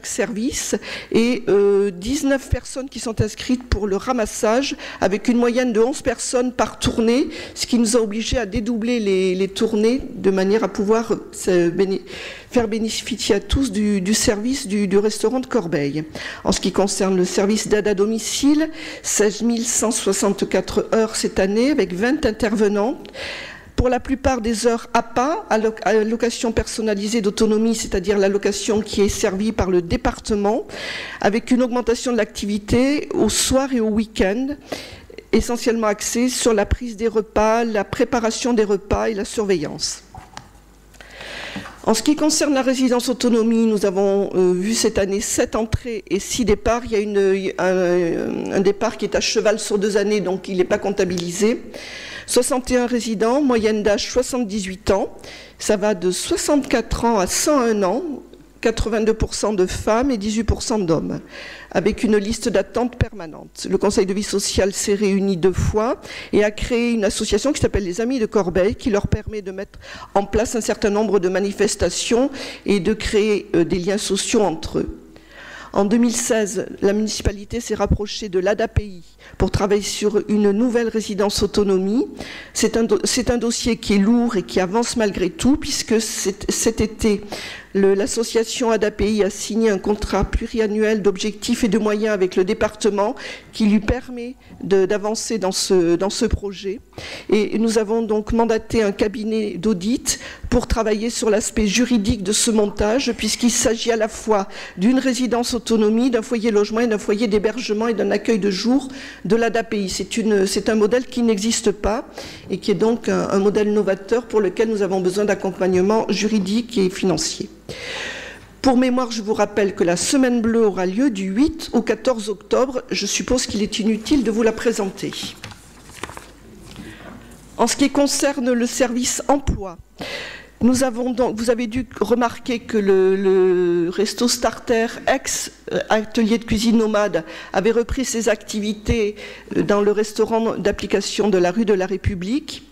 [SPEAKER 4] service et 19 personnes qui sont inscrites pour le ramassage, avec une moyenne de 11 personnes par tournée, ce qui nous a obligés à dédoubler les tournées de manière à pouvoir faire bénéficier à tous du service du restaurant de Corbeil. En ce qui concerne le service d'aide à domicile, 16 164 heures cette année avec 20 intervenants. Pour la plupart des heures APA, allocation personnalisée d'autonomie, c'est-à-dire l'allocation qui est servie par le département, avec une augmentation de l'activité au soir et au week-end, essentiellement axée sur la prise des repas, la préparation des repas et la surveillance. En ce qui concerne la résidence autonomie, nous avons vu cette année 7 entrées et 6 départs. Il y a un départ qui est à cheval sur 2 années, donc il n'est pas comptabilisé. 61 résidents, moyenne d'âge 78 ans. Ça va de 64 ans à 101 ans, 82% de femmes et 18% d'hommes, avec une liste d'attente permanente. Le Conseil de vie sociale s'est réuni 2 fois et a créé une association qui s'appelle les Amis de Corbeil, qui leur permet de mettre en place un certain nombre de manifestations et de créer des liens sociaux entre eux. En 2016, la municipalité s'est rapprochée de l'ADAPI pour travailler sur une nouvelle résidence autonomie. C'est un dossier qui est lourd et qui avance malgré tout, puisque cet été, l'association ADAPI a signé un contrat pluriannuel d'objectifs et de moyens avec le département qui lui permet d'avancer dans ce projet. Et nous avons donc mandaté un cabinet d'audit pour travailler sur l'aspect juridique de ce montage, puisqu'il s'agit à la fois d'une résidence autonomie, d'un foyer logement et d'un foyer d'hébergement et d'un accueil de jour de l'ADAPI. C'est un modèle qui n'existe pas et qui est donc un modèle novateur pour lequel nous avons besoin d'accompagnement juridique et financier. Pour mémoire, je vous rappelle que la Semaine Bleue aura lieu du 8 au 14 octobre. Je suppose qu'il est inutile de vous la présenter. En ce qui concerne le service emploi, nous avons donc, vous avez dû remarquer que le Resto Starter, ex-atelier de cuisine nomade, avait repris ses activités dans le restaurant d'application de la rue de la République.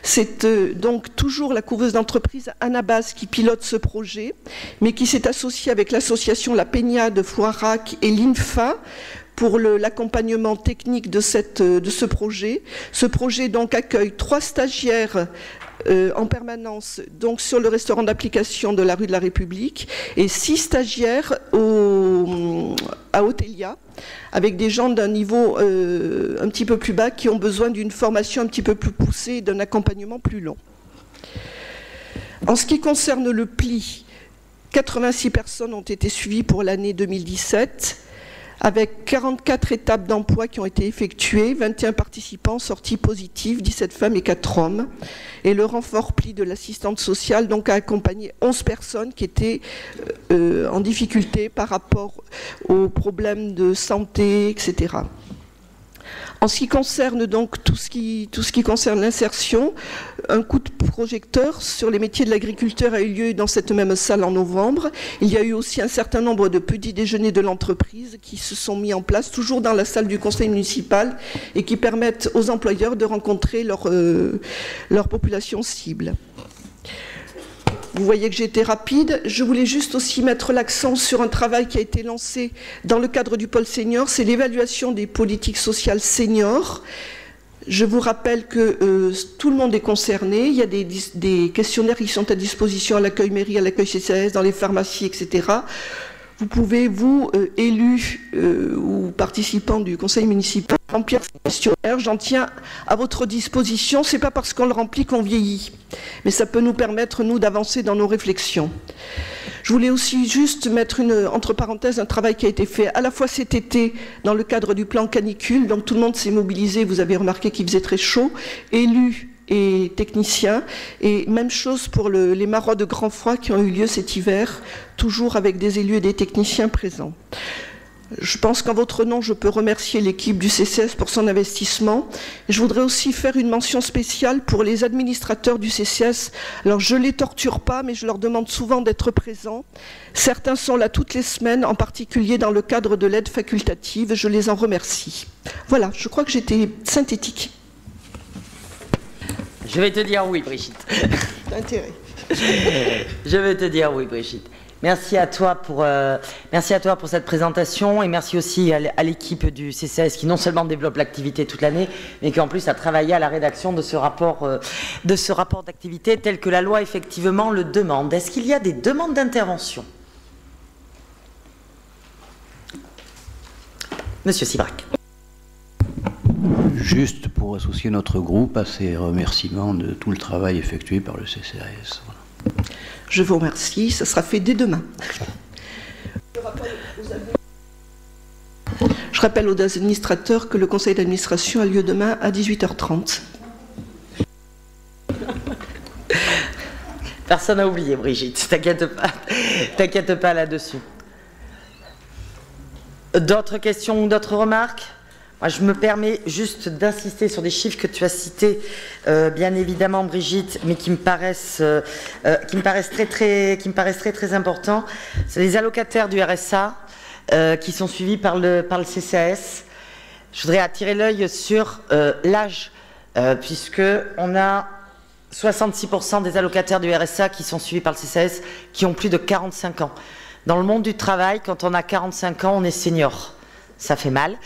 [SPEAKER 4] C'est donc toujours la couveuse d'entreprise Anabas qui pilote ce projet, mais qui s'est associée avec l'association La Peña de Floirac et l'INFA pour l'accompagnement technique de ce projet. Ce projet donc accueille 3 stagiaires en permanence donc sur le restaurant d'application de la rue de la République et 6 stagiaires à Hôtelia, avec des gens d'un niveau un petit peu plus bas qui ont besoin d'une formation un petit peu plus poussée et d'un accompagnement plus long. En ce qui concerne le pli, 86 personnes ont été suivies pour l'année 2017, avec 44 étapes d'emploi qui ont été effectuées, 21 participants sortis positifs, 17 femmes et 4 hommes. Et le renfort pli de l'assistante sociale donc, a accompagné 11 personnes qui étaient en difficulté par rapport aux problèmes de santé, etc. En ce qui concerne donc tout ce qui concerne l'insertion, un coup de projecteur sur les métiers de l'agriculteur a eu lieu dans cette même salle en novembre. Il y a eu aussi un certain nombre de petits déjeuners de l'entreprise qui se sont mis en place, toujours dans la salle du conseil municipal, et qui permettent aux employeurs de rencontrer leur population cible. Vous voyez que j'ai été rapide. Je voulais juste aussi mettre l'accent sur un travail qui a été lancé dans le cadre du pôle senior, c'est l'évaluation des politiques sociales seniors. Je vous rappelle que tout le monde est concerné. Il y a des questionnaires qui sont à disposition à l'accueil mairie, à l'accueil CCAS, dans les pharmacies, etc. Vous pouvez, vous, élus ou participants du conseil municipal, remplir ce questionnaire. J'en tiens à votre disposition. Ce n'est pas parce qu'on le remplit qu'on vieillit, mais ça peut nous permettre, nous, d'avancer dans nos réflexions. Je voulais aussi juste mettre entre parenthèses un travail qui a été fait à la fois cet été dans le cadre du plan canicule. Donc tout le monde s'est mobilisé. Vous avez remarqué qu'il faisait très chaud. Élus et techniciens. Et même chose pour les maraudes de grand froid qui ont eu lieu cet hiver, toujours avec des élus et des techniciens présents. Je pense qu'en votre nom, je peux remercier l'équipe du CCS pour son investissement. Et je voudrais aussi faire une mention spéciale pour les administrateurs du CCS. Alors, je ne les torture pas, mais je leur demande souvent d'être présents. Certains sont là toutes les semaines, en particulier dans le cadre de l'aide facultative. Je les en remercie. Voilà, je crois que j'étais synthétique.
[SPEAKER 1] Je vais te dire oui, Brigitte.
[SPEAKER 4] D'intérêt.
[SPEAKER 1] Je vais te dire oui, Brigitte. Merci à toi pour cette présentation et merci aussi à l'équipe du CCAS qui non seulement développe l'activité toute l'année, mais qui en plus a travaillé à la rédaction de ce rapport d'activité tel que la loi effectivement le demande. Est-ce qu'il y a des demandes d'intervention? Monsieur Sibrac.
[SPEAKER 5] Juste pour associer notre groupe à ces remerciements de tout le travail effectué par le CCAS. Voilà.
[SPEAKER 4] Je vous remercie, ça sera fait dès demain. Je rappelle aux administrateurs que le conseil d'administration a lieu demain à 18h30.
[SPEAKER 1] Personne n'a oublié, Brigitte, t'inquiète pas là-dessus. D'autres questions ou d'autres remarques? Moi, je me permets juste d'insister sur des chiffres que tu as cités, bien évidemment, Brigitte, mais qui me paraissent très importants. C'est les allocataires du RSA qui sont suivis par le CCAS. Je voudrais attirer l'œil sur l'âge, puisque on a 66% des allocataires du RSA qui sont suivis par le CCAS qui ont plus de 45 ans. Dans le monde du travail, quand on a 45 ans, on est senior. Ça fait mal.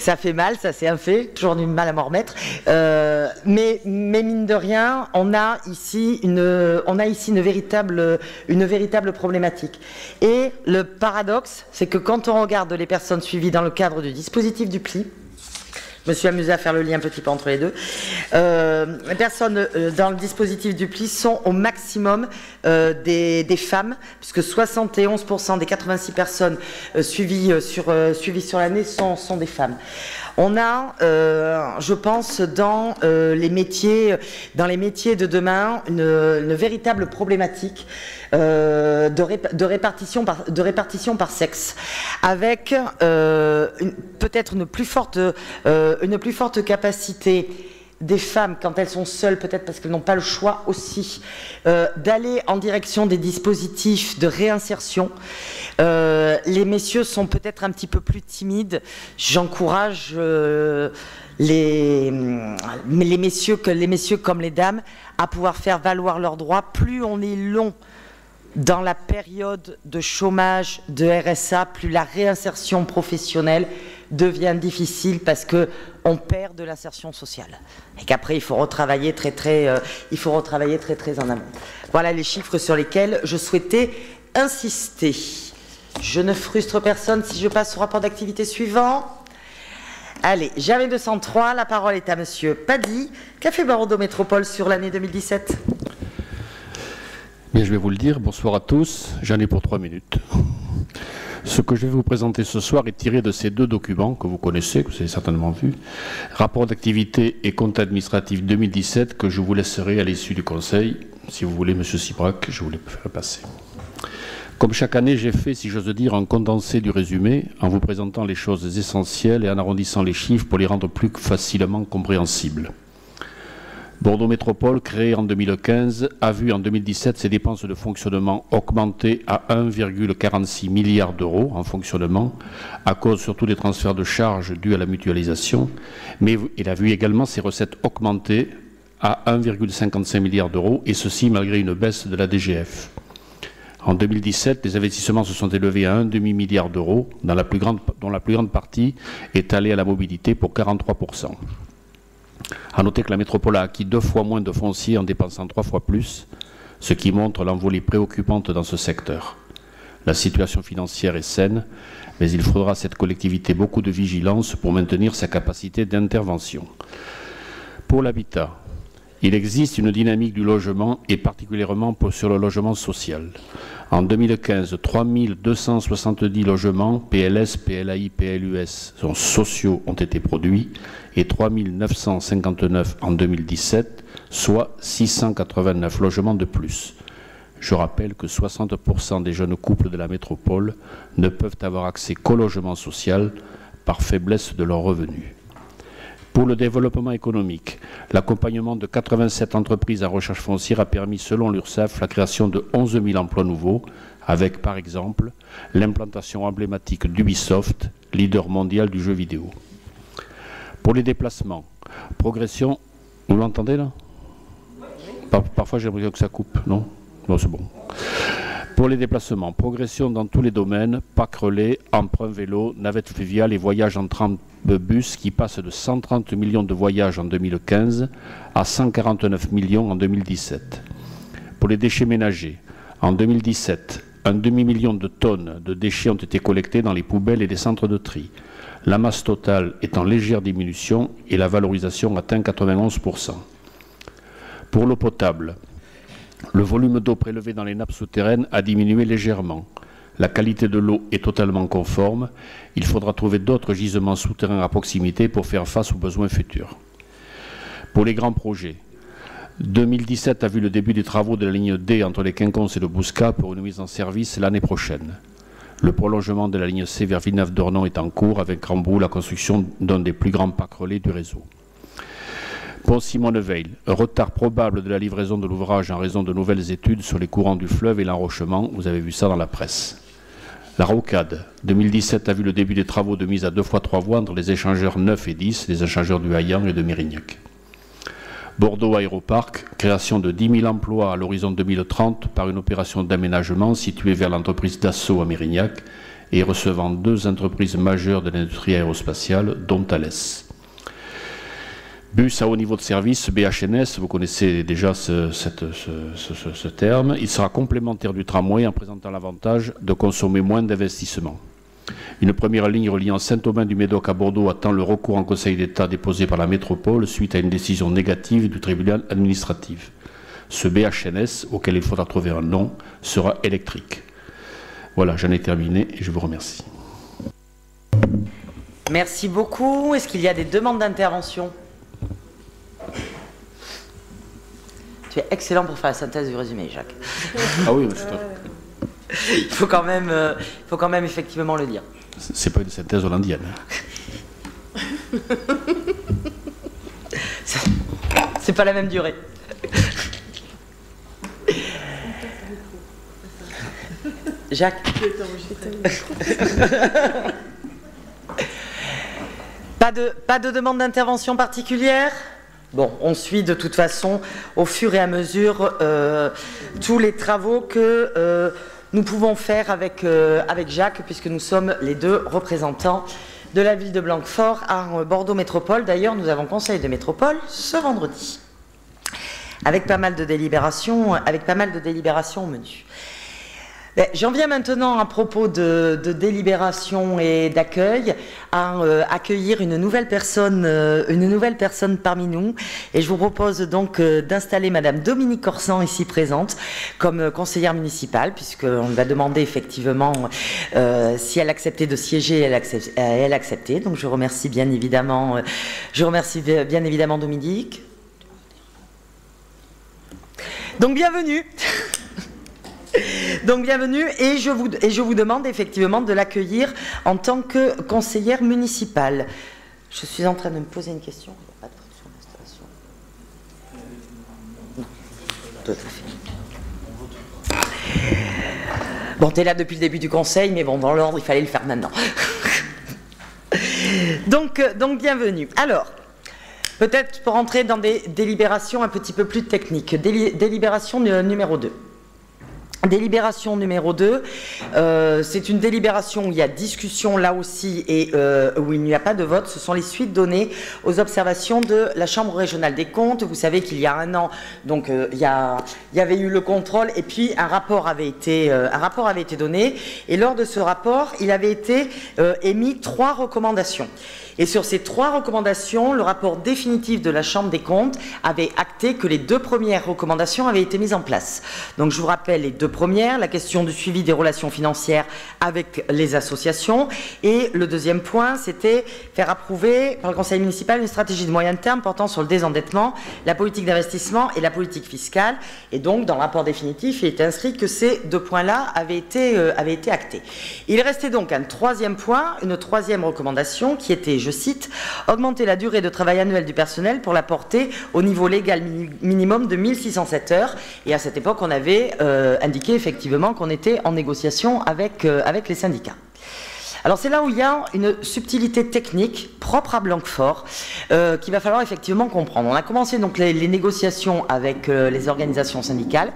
[SPEAKER 1] Ça fait mal, ça c'est un fait, toujours du mal à m'en remettre. Mais mine de rien, on a ici une véritable problématique. Et le paradoxe, c'est que quand on regarde les personnes suivies dans le cadre du dispositif du PLI, je me suis amusée à faire le lien un petit peu entre les deux. Les personnes dans le dispositif du PLI sont au maximum des femmes, puisque 71% des 86 personnes suivies sur l'année sont des femmes. On a, je pense, dans les métiers de demain, une véritable problématique de répartition par sexe, avec peut-être une plus forte capacité des femmes, quand elles sont seules, peut-être parce qu'elles n'ont pas le choix aussi, d'aller en direction des dispositifs de réinsertion. Les messieurs sont peut-être un petit peu plus timides. J'encourage les messieurs comme les dames à pouvoir faire valoir leurs droits. Plus on est long dans la période de chômage, de RSA, plus la réinsertion professionnelle devient difficile parce que on perd de l'insertion sociale et qu'après il faut retravailler très en amont. Voilà les chiffres sur lesquels je souhaitais insister. Je ne frustre personne si je passe au rapport d'activité suivant. Allez, j'avais 203, la parole est à monsieur Paddy. Qu'a fait Bordeaux Métropole sur l'année 2017?
[SPEAKER 6] Bien, je vais vous le dire. Bonsoir à tous. J'en ai pour 3 minutes. Ce que je vais vous présenter ce soir est tiré de ces deux documents que vous connaissez, que vous avez certainement vus. Rapport d'activité et compte administratif 2017 que je vous laisserai à l'issue du conseil. Si vous voulez, monsieur Sibrac, je vous les ferai passer. Comme chaque année, j'ai fait, si j'ose dire, un condensé du résumé en vous présentant les choses essentielles et en arrondissant les chiffres pour les rendre plus facilement compréhensibles. Bordeaux Métropole, créé en 2015, a vu en 2017 ses dépenses de fonctionnement augmenter à 1,46 milliard d'euros en fonctionnement, à cause surtout des transferts de charges dus à la mutualisation, mais il a vu également ses recettes augmenter à 1,55 milliard d'euros, et ceci malgré une baisse de la DGF. En 2017, les investissements se sont élevés à un demi-milliard d'euros, dont la plus grande partie est allée à la mobilité pour 43%. À noter que la métropole a acquis 2 fois moins de foncier en dépensant 3 fois plus, ce qui montre l'envolée préoccupante dans ce secteur. La situation financière est saine, mais il faudra à cette collectivité beaucoup de vigilance pour maintenir sa capacité d'intervention. Pour l'habitat, il existe une dynamique du logement et particulièrement sur le logement social. En 2015, 3270 logements PLS, PLAI, PLUS sociaux ont été produits et 3959 en 2017, soit 689 logements de plus. Je rappelle que 60% des jeunes couples de la métropole ne peuvent avoir accès qu'au logement social par faiblesse de leurs revenus. Pour le développement économique, l'accompagnement de 87 entreprises à recherche foncière a permis, selon l'URSSAF, la création de 11 000 emplois nouveaux, avec par exemple l'implantation emblématique d'Ubisoft, leader mondial du jeu vidéo. Pour les déplacements, progression... Vous l'entendez là? Parfois j'ai l'impression que ça coupe, non? Non, c'est bon. Pour les déplacements, progression dans tous les domaines, parc relais, emprunt vélo, navette fluviale et voyages en tram bus qui passent de 130 millions de voyages en 2015 à 149 millions en 2017. Pour les déchets ménagers, en 2017, un demi-million de tonnes de déchets ont été collectés dans les poubelles et les centres de tri. La masse totale est en légère diminution et la valorisation atteint 91%. Pour l'eau potable, le volume d'eau prélevé dans les nappes souterraines a diminué légèrement. La qualité de l'eau est totalement conforme. Il faudra trouver d'autres gisements souterrains à proximité pour faire face aux besoins futurs. Pour les grands projets, 2017 a vu le début des travaux de la ligne D entre les Quinconces et le Bouscat pour une mise en service l'année prochaine. Le prolongement de la ligne C vers Villeneuve-d'Ornon est en cours avec Grandbourg la construction d'un des plus grands parcs relais du réseau. Pont Simone-Veil, retard probable de la livraison de l'ouvrage en raison de nouvelles études sur les courants du fleuve et l'enrochement, vous avez vu ça dans la presse. La Rocade, 2017 a vu le début des travaux de mise à 2 fois 3 voies entre les échangeurs 9 et 10, les échangeurs du Haillan et de Mérignac. Bordeaux Aéroparc, création de 10 000 emplois à l'horizon 2030 par une opération d'aménagement située vers l'entreprise Dassault à Mérignac et recevant 2 entreprises majeures de l'industrie aérospatiale, dont Thales. Bus à haut niveau de service, BHNS, vous connaissez déjà ce terme. Il sera complémentaire du tramway en présentant l'avantage de consommer moins d'investissement. Une première ligne reliant Saint-Aubin-du-Médoc à Bordeaux attend le recours en Conseil d'État déposé par la métropole suite à une décision négative du tribunal administratif. Ce BHNS, auquel il faudra trouver un nom, sera électrique. Voilà, j'en ai terminé et je vous remercie.
[SPEAKER 1] Merci beaucoup. Est-ce qu'il y a des demandes d'intervention ? Tu es excellent pour faire la synthèse du résumé, Jacques.
[SPEAKER 6] Ah oui, c'est
[SPEAKER 1] il faut quand même effectivement le dire.
[SPEAKER 6] C'est pas une synthèse hollandienne.
[SPEAKER 1] C'est pas la même durée. Jacques. Pas de demande d'intervention particulière ? Bon, on suit de toute façon au fur et à mesure tous les travaux que nous pouvons faire avec Jacques, puisque nous sommes les 2 représentants de la ville de Blanquefort à Bordeaux Métropole. D'ailleurs, nous avons conseil de métropole ce vendredi, avec pas mal de délibérations au menu. J'en viens maintenant à propos de délibération et d'accueil, à accueillir une nouvelle personne parmi nous. Et je vous propose donc d'installer Madame Dominique Corsan, ici présente, comme conseillère municipale, puisqu'on va demander effectivement si elle acceptait de siéger, elle acceptait. Donc je remercie bien évidemment Dominique. Donc bienvenue. Donc bienvenue et je vous demande effectivement de l'accueillir en tant que conseillère municipale. Je suis en train de me poser une question. Il n'y a pas de fonction d'installation. Non, tout à fait. Bon, tu es là depuis le début du conseil, mais bon, dans l'ordre, il fallait le faire maintenant. donc bienvenue. Alors, Peut-être pour entrer dans des délibérations un petit peu plus techniques. Délibération numéro 2. Délibération numéro 2, c'est une délibération où il y a discussion là aussi et où il n'y a pas de vote. Ce sont les suites données aux observations de la Chambre régionale des comptes. Vous savez qu'il y a un an, donc il y avait eu le contrôle et puis un rapport avait été donné. Et lors de ce rapport, il avait été émis 3 recommandations. Et sur ces 3 recommandations, le rapport définitif de la Chambre des comptes avait acté que les 2 premières recommandations avaient été mises en place. Donc je vous rappelle les 2 premières, la question du suivi des relations financières avec les associations. Et le deuxième point, c'était faire approuver par le Conseil municipal une stratégie de moyen terme portant sur le désendettement, la politique d'investissement et la politique fiscale. Et donc dans le rapport définitif, il est inscrit que ces 2 points-là avaient été actés. Il restait donc un 3e point, une 3e recommandation qui était, je cite, augmenter la durée de travail annuel du personnel pour la porter au niveau légal minimum de 1607 heures. Et à cette époque, on avait indiqué effectivement qu'on était en négociation avec les syndicats. Alors c'est là où il y a une subtilité technique propre à Blanquefort qu'il va falloir effectivement comprendre. On a commencé donc les négociations avec les organisations syndicales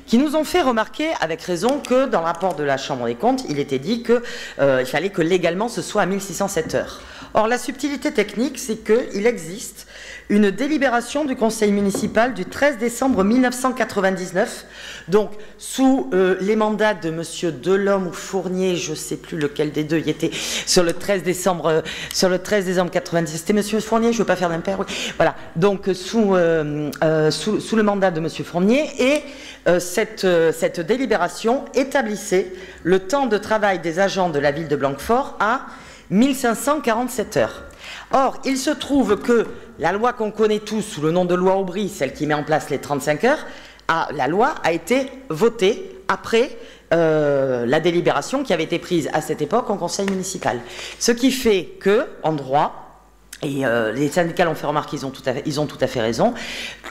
[SPEAKER 1] qui nous ont fait remarquer avec raison que dans le rapport de la Chambre des comptes, il était dit qu'il fallait que légalement ce soit à 1607 heures. Or la subtilité technique, c'est qu'il existe une délibération du Conseil municipal du 13 décembre 1999, donc sous les mandats de M. Delhomme ou Fournier, je ne sais plus lequel des deux, il était sur le 13 décembre 1999, c'était M. Fournier, je ne veux pas faire d'impair, oui. Voilà, donc sous le mandat de M. Fournier, et cette délibération établissait le temps de travail des agents de la ville de Blanquefort à 1547 heures. Or, il se trouve que la loi qu'on connaît tous sous le nom de loi Aubry, celle qui met en place les 35 heures, la loi a été votée après la délibération qui avait été prise à cette époque en conseil municipal. Ce qui fait que, en droit, et les syndicats l'ont fait remarquer, ils ont tout à fait raison.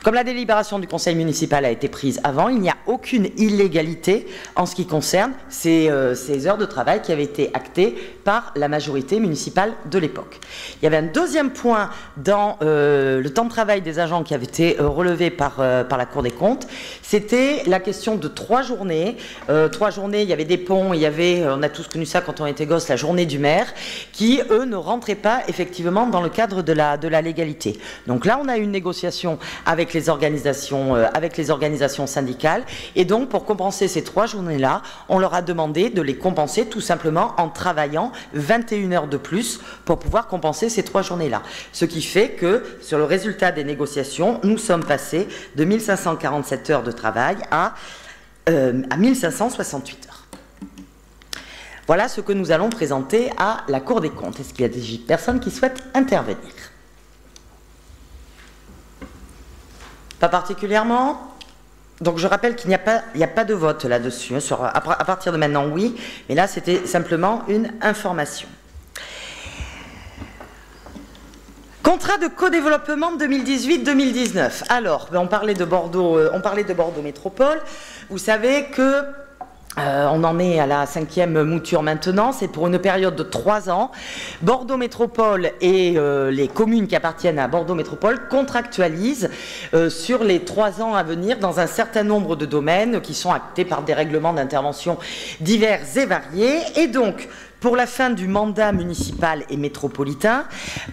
[SPEAKER 1] Comme la délibération du conseil municipal a été prise avant, il n'y a aucune illégalité en ce qui concerne ces heures de travail qui avaient été actées par la majorité municipale de l'époque. Il y avait un deuxième point dans le temps de travail des agents qui avait été relevé par la Cour des comptes, c'était la question de 3 journées. 3 journées, il y avait des ponts, on a tous connu ça quand on était gosse, la journée du maire, qui, eux, ne rentraient pas effectivement dans le cadre de la légalité. Donc là, on a eu une négociation avec les organisations syndicales, et donc pour compenser ces 3 journées-là, on leur a demandé de les compenser tout simplement en travaillant 21 heures de plus pour pouvoir compenser ces 3 journées-là. Ce qui fait que sur le résultat des négociations, nous sommes passés de 1547 heures de travail à 1568 heures. Voilà ce que nous allons présenter à la Cour des comptes. Est-ce qu'il y a des personnes qui souhaitent intervenir? Pas particulièrement? Donc je rappelle qu'il n'y a pas de vote là-dessus. À partir de maintenant, oui, mais là c'était simplement une information. Contrat de co-développement 2018-2019. Alors, on parlait de Bordeaux Métropole. Vous savez que on en est à la 5e mouture maintenant, c'est pour une période de 3 ans. Bordeaux Métropole et les communes qui appartiennent à Bordeaux Métropole contractualisent sur les 3 ans à venir dans un certain nombre de domaines qui sont actés par des règlements d'intervention divers et variés. Et donc, pour la fin du mandat municipal et métropolitain,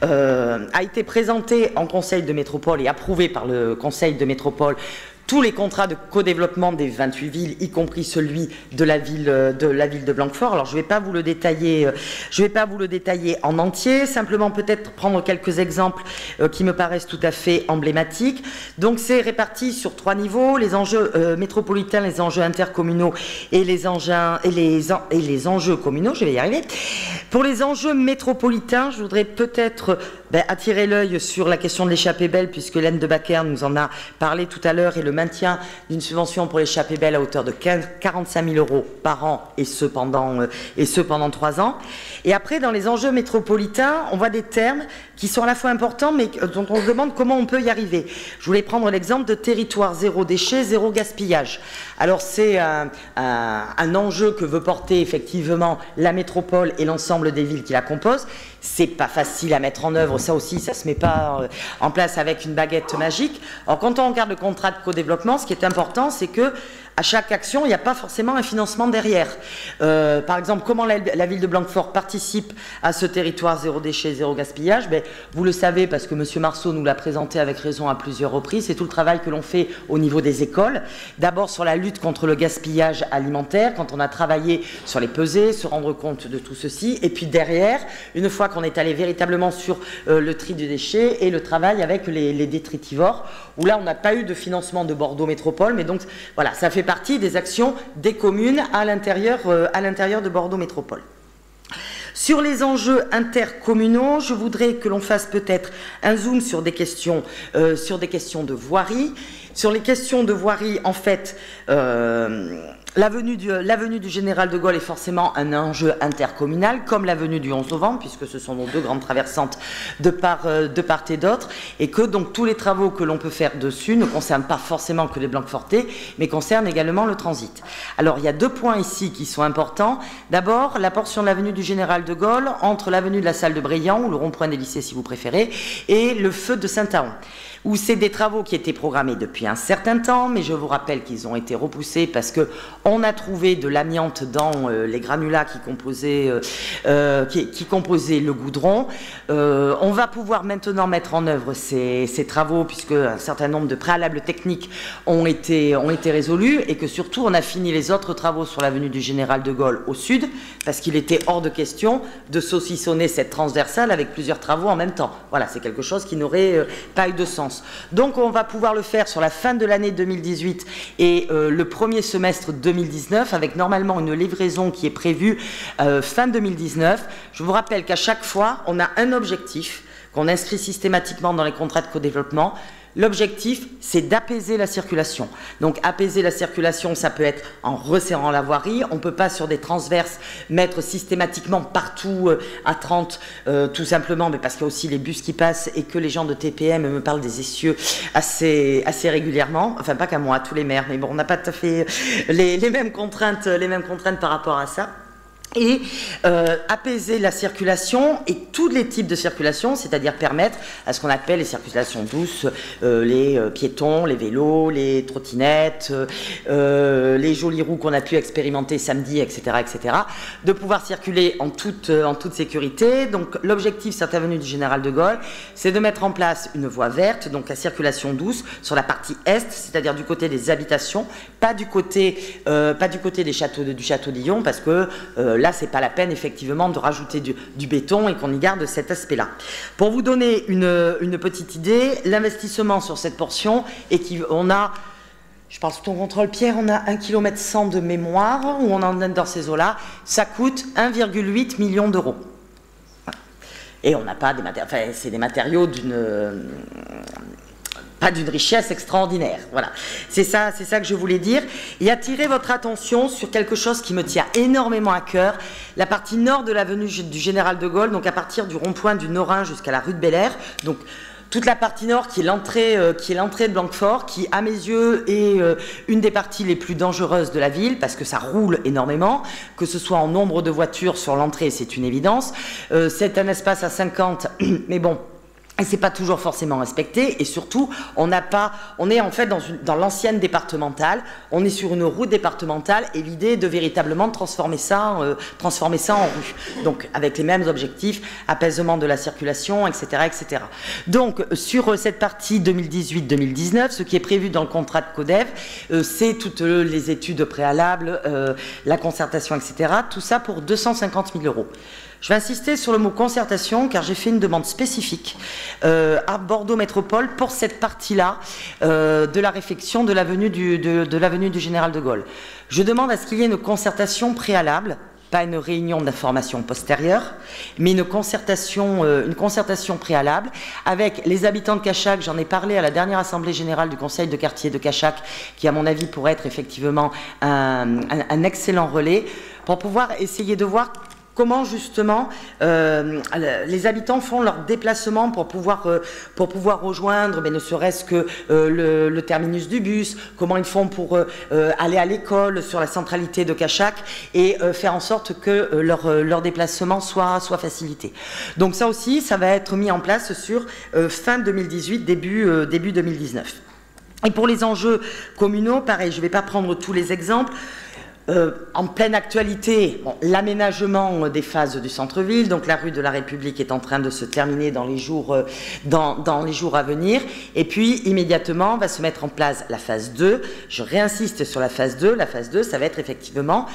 [SPEAKER 1] a été présenté en Conseil de métropole et approuvé par le Conseil de métropole tous les contrats de co-développement des 28 villes, y compris celui de la ville de Blanquefort. Alors, je ne vais pas vous le détailler, en entier, simplement peut-être prendre quelques exemples qui me paraissent tout à fait emblématiques. Donc, c'est réparti sur 3 niveaux, les enjeux métropolitains, les enjeux intercommunaux et les enjeux communaux, je vais y arriver. Pour les enjeux métropolitains, je voudrais peut-être attirer l'œil sur la question de l'échappée belle, puisque Hélène de Bacquer nous en a parlé tout à l'heure, et le maintien d'une subvention pour l'échappée belle à hauteur de 45 000 € par an, et ce pendant 3 ans. Et après, dans les enjeux métropolitains, on voit des termes qui sont à la fois importants, mais dont on se demande comment on peut y arriver. Je voulais prendre l'exemple de territoire zéro déchet, zéro gaspillage. Alors c'est un enjeu que veut porter effectivement la métropole et l'ensemble des villes qui la composent. C'est pas facile à mettre en œuvre, ça aussi, ça se met pas en place avec une baguette magique. Alors quand on regarde le contrat de co-développement, ce qui est important, c'est que à chaque action, il n'y a pas forcément un financement derrière. Par exemple, comment la ville de Blanquefort participe à ce territoire zéro déchet, zéro gaspillage? Ben, vous le savez parce que M. Marceau nous l'a présenté avec raison à plusieurs reprises. C'est tout le travail que l'on fait au niveau des écoles. D'abord sur la lutte contre le gaspillage alimentaire, quand on a travaillé sur les pesées, se rendre compte de tout ceci. Et puis derrière, une fois qu'on est allé véritablement sur le tri du déchet et le travail avec les détritivores, où là, on n'a pas eu de financement de Bordeaux Métropole, mais donc voilà, ça fait partie des actions des communes à l'intérieur de Bordeaux Métropole. Sur les enjeux intercommunaux, je voudrais que l'on fasse peut-être un zoom sur des questions de voirie. Sur les questions de voirie, en fait, l'avenue du Général de Gaulle est forcément un enjeu intercommunal, comme l'avenue du 11 novembre, puisque ce sont nos deux grandes traversantes de part et d'autre, et que donc tous les travaux que l'on peut faire dessus ne concernent pas forcément que les Blanquefortais, mais concernent également le transit. Alors il y a deux points ici qui sont importants. D'abord, la portion de l'avenue du Général de Gaulle, entre l'avenue de la Salle de Brillant, ou le rond-point des lycées si vous préférez, et le feu de Saint-Aon, où c'est des travaux qui étaient programmés depuis un certain temps, mais je vous rappelle qu'ils ont été repoussés parce qu'on a trouvé de l'amiante dans les granulats qui composaient le goudron. On va pouvoir maintenant mettre en œuvre ces travaux puisque un certain nombre de préalables techniques ont été résolus et que surtout on a fini les autres travaux sur l'avenue du Général de Gaulle au sud parce qu'il était hors de question de saucissonner cette transversale avec plusieurs travaux en même temps. Voilà, c'est quelque chose qui n'aurait pas eu de sens. Donc on va pouvoir le faire sur la fin de l'année 2018 et le premier semestre 2019 avec normalement une livraison qui est prévue fin 2019. Je vous rappelle qu'à chaque fois on a un objectif qu'on inscrit systématiquement dans les contrats de co-développement. L'objectif, c'est d'apaiser la circulation. Donc apaiser la circulation, ça peut être en resserrant la voirie. On ne peut pas sur des transverses mettre systématiquement partout à 30, tout simplement, mais parce qu'il y a aussi les bus qui passent et que les gens de TPM me parlent des essieux assez régulièrement. Enfin, pas qu'à moi, à tous les maires, mais bon, on n'a pas tout à fait les mêmes contraintes par rapport à ça. Et apaiser la circulation et tous les types de circulation, c'est-à-dire permettre à ce qu'on appelle les circulations douces, les piétons, les vélos, les trottinettes, les jolies roues qu'on a pu expérimenter samedi, etc., de pouvoir circuler en toute sécurité. Donc l'objectif, cette avenue du Général de Gaulle, c'est de mettre en place une voie verte, donc la circulation douce sur la partie est, c'est-à-dire du côté des habitations, pas du côté du château d'Illon, parce que là, c'est pas la peine effectivement de rajouter du béton et qu'on y garde cet aspect-là. Pour vous donner une petite idée, l'investissement sur cette portion on a, je parle sous ton contrôle Pierre, on a 1,1 km de mémoire où on en est dans ces eaux-là, ça coûte 1,8 million d'euros. Et on n'a pas des matériaux, enfin c'est des matériaux pas d'une richesse extraordinaire. Voilà, c'est ça que je voulais dire. Et attirer votre attention sur quelque chose qui me tient énormément à cœur, la partie nord de l'avenue du Général de Gaulle, donc à partir du rond-point du Norin jusqu'à la rue de Bel-Air. Donc toute la partie nord qui est l'entrée de Blanquefort, qui à mes yeux est une des parties les plus dangereuses de la ville parce que ça roule énormément, que ce soit en nombre de voitures sur l'entrée, c'est une évidence. C'est un espace à 50, mais bon. Et c'est pas toujours forcément respecté, et surtout, on est en fait dans l'ancienne départementale, on est sur une route départementale, et l'idée est de véritablement transformer ça en rue. Donc, avec les mêmes objectifs, apaisement de la circulation, etc., etc. Donc, sur cette partie 2018-2019, ce qui est prévu dans le contrat de CODEV, c'est toutes les études préalables, la concertation, etc., tout ça pour 250 000 €. Je vais insister sur le mot concertation car j'ai fait une demande spécifique à Bordeaux Métropole pour cette partie-là de la réfection de l'avenue du Général de Gaulle. Je demande à ce qu'il y ait une concertation préalable, pas une réunion d'information postérieure, mais une concertation préalable avec les habitants de Cachac. J'en ai parlé à la dernière assemblée générale du conseil de quartier de Cachac, qui à mon avis pourrait être effectivement un excellent relais pour pouvoir essayer de voir comment justement les habitants font leur déplacement pour pouvoir rejoindre, mais ne serait-ce que le terminus du bus, comment ils font pour aller à l'école sur la centralité de Cachac et faire en sorte que leur déplacement soit facilité. Donc ça aussi, ça va être mis en place sur fin 2018, début 2019. Et pour les enjeux communaux, pareil, je ne vais pas prendre tous les exemples. En pleine actualité, bon, l'aménagement des phases du centre-ville, donc la rue de la République est en train de se terminer dans les jours à venir, et puis immédiatement va se mettre en place la phase 2. Je réinsiste sur la phase 2. La phase 2, ça va être effectivement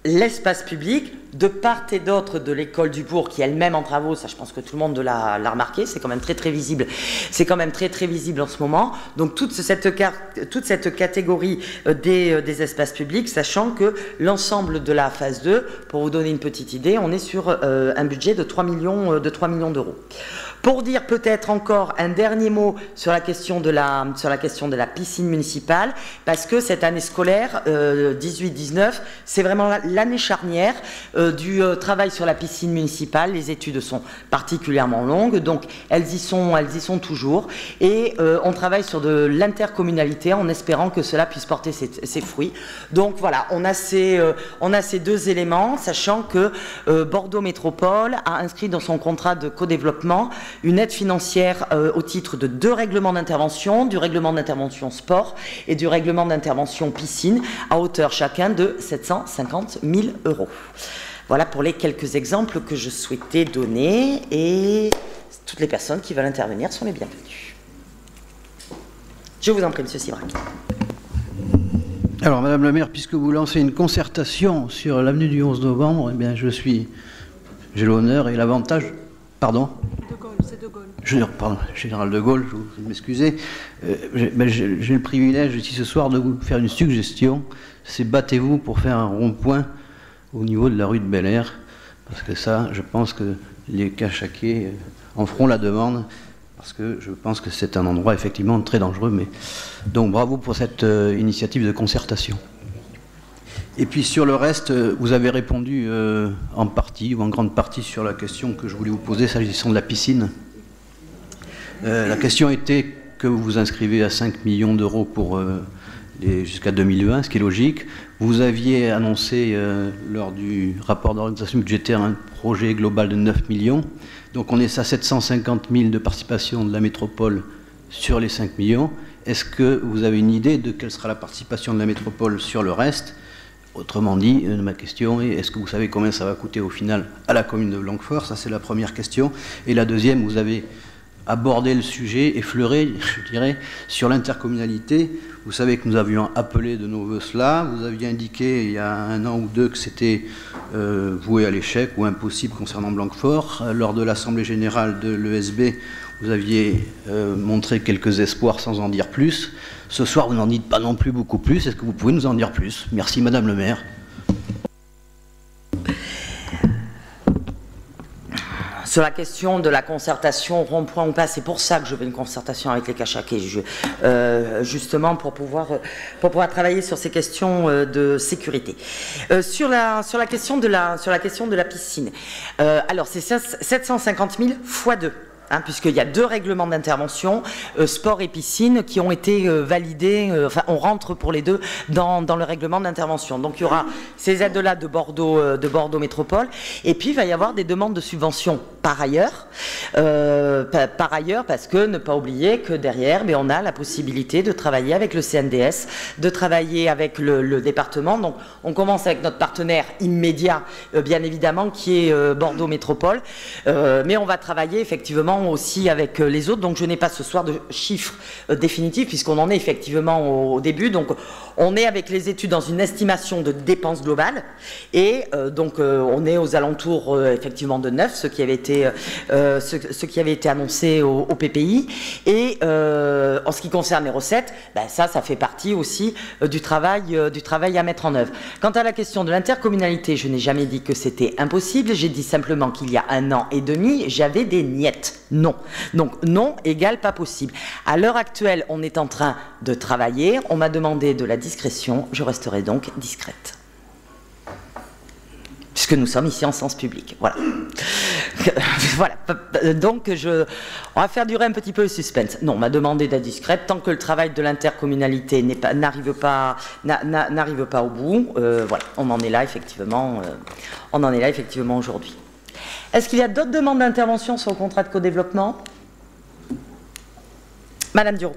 [SPEAKER 1] l'espace public de part et d'autre de l'école du bourg, qui est elle-même en travaux. Ça, je pense que tout le monde l'a remarqué. C'est quand même très visible. C'est quand même très visible en ce moment. Donc toute cette catégorie des espaces publics, sachant que l'ensemble de la phase 2, pour vous donner une petite idée, on est sur un budget de 3 millions d'euros. Pour dire peut-être encore un dernier mot sur la question de la piscine municipale, parce que cette année scolaire 18-19, c'est vraiment l'année charnière du travail sur la piscine municipale. Les études sont particulièrement longues, donc elles y sont toujours, et on travaille sur de l'intercommunalité en espérant que cela puisse porter ses fruits. Donc voilà, on a ces deux éléments, sachant que Bordeaux Métropole a inscrit dans son contrat de co-développement une aide financière au titre de 2 règlements d'intervention, du règlement d'intervention sport et du règlement d'intervention piscine, à hauteur chacun de 750 000 €. Voilà pour les quelques exemples que je souhaitais donner, et toutes les personnes qui veulent intervenir sont les bienvenues. Je vous en prie, M. Sibrac.
[SPEAKER 5] Alors, Madame la maire, puisque vous lancez une concertation sur l'avenue du 11 novembre, eh bien, j'ai l'honneur et l'avantage... Pardon ? De Gaulle, c'est de Gaulle. Pardon, général de Gaulle, je vous m'excusez. J'ai le privilège ici ce soir de vous faire une suggestion. C'est battez-vous pour faire un rond-point au niveau de la rue de Bel Air, parce que ça, je pense que les Cachacais en feront la demande, parce que je pense que c'est un endroit effectivement très dangereux. Mais... Donc bravo pour cette initiative de concertation. Et puis sur le reste, vous avez répondu en partie ou en grande partie sur la question que je voulais vous poser s'agissant de la piscine. La question était que vous vous inscrivez à 5 millions d'euros pour jusqu'à 2020, ce qui est logique. Vous aviez annoncé lors du rapport d'organisation budgétaire un projet global de 9 millions. Donc on est à 750 000 de participation de la métropole sur les 5 millions. Est-ce que vous avez une idée de quelle sera la participation de la métropole sur le reste ? Autrement dit, ma question est, est-ce que vous savez combien ça va coûter au final à la commune de Blanquefort? Ça, c'est la première question. Et la deuxième, vous avez abordé le sujet, effleuré, je dirais, sur l'intercommunalité. Vous savez que nous avions appelé de nos voeux cela. Vous aviez indiqué il y a 1 an ou 2 que c'était voué à l'échec ou impossible concernant Blanquefort. Lors de l'Assemblée générale de l'ESB, vous aviez montré quelques espoirs sans en dire plus. Ce soir, vous n'en dites pas non plus beaucoup plus. Est-ce que vous pouvez nous en dire plus? Merci, Madame le maire.
[SPEAKER 1] Sur la question de la concertation, rond-point ou pas, c'est pour ça que je veux une concertation avec les Cachacais, justement pour pouvoir travailler sur ces questions de sécurité. Sur la question de la piscine, alors c'est 750 000 x 2. Puisqu'il y a 2 règlements d'intervention, sport et piscine, qui ont été validés, enfin on rentre pour les 2 dans le règlement d'intervention. Donc il y aura ces aides-là de Bordeaux Métropole, et puis il va y avoir des demandes de subventions par ailleurs, parce que ne pas oublier que derrière, on a la possibilité de travailler avec le CNDS, de travailler avec le département. Donc on commence avec notre partenaire immédiat, bien évidemment, qui est Bordeaux Métropole, mais on va travailler effectivement aussi avec les autres. Donc je n'ai pas ce soir de chiffres définitifs, puisqu'on en est effectivement au début. Donc on est avec les études dans une estimation de dépenses globales, et donc on est aux alentours effectivement de 9, ce qui avait été annoncé au PPI. Et en ce qui concerne les recettes, ça fait partie aussi du travail à mettre en œuvre. Quant à la question de l'intercommunalité, je n'ai jamais dit que c'était impossible, j'ai dit simplement qu'il y a 1 an et demi, j'avais des niettes. Non. Donc non égale pas possible. À l'heure actuelle, on est en train de travailler. On m'a demandé de la discrétion. Je resterai donc discrète. Puisque puisque nous sommes ici en sens public. Voilà. Voilà. Donc, on va faire durer un petit peu le suspense. Non, on m'a demandé d'être discrète. Tant que le travail de l'intercommunalité n'arrive pas au bout, voilà, on en est là effectivement aujourd'hui. Est-ce qu'il y a d'autres demandes d'intervention sur le contrat de co-développement? Madame Duro.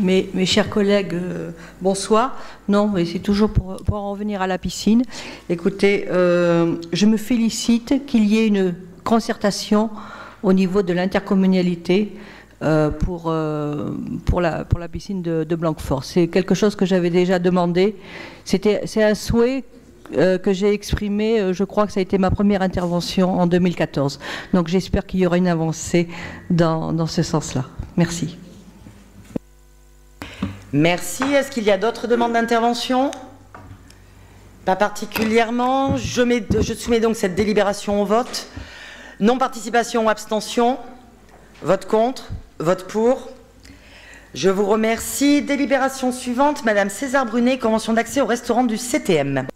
[SPEAKER 7] Mes chers collègues, bonsoir. Non, mais c'est toujours pour en revenir à la piscine. Écoutez, je me félicite qu'il y ait une concertation au niveau de l'intercommunalité pour la piscine de Blanquefort. C'est quelque chose que j'avais déjà demandé. C'est un souhait que j'ai exprimé, je crois que ça a été ma première intervention en 2014. Donc j'espère qu'il y aura une avancée dans ce sens-là. Merci.
[SPEAKER 1] Merci. Est-ce qu'il y a d'autres demandes d'intervention? Pas particulièrement. Je soumets donc cette délibération au vote. Non-participation ou abstention? Vote contre? Vote pour? Je vous remercie. Délibération suivante, Madame César Brunet, convention d'accès au restaurant du CTM.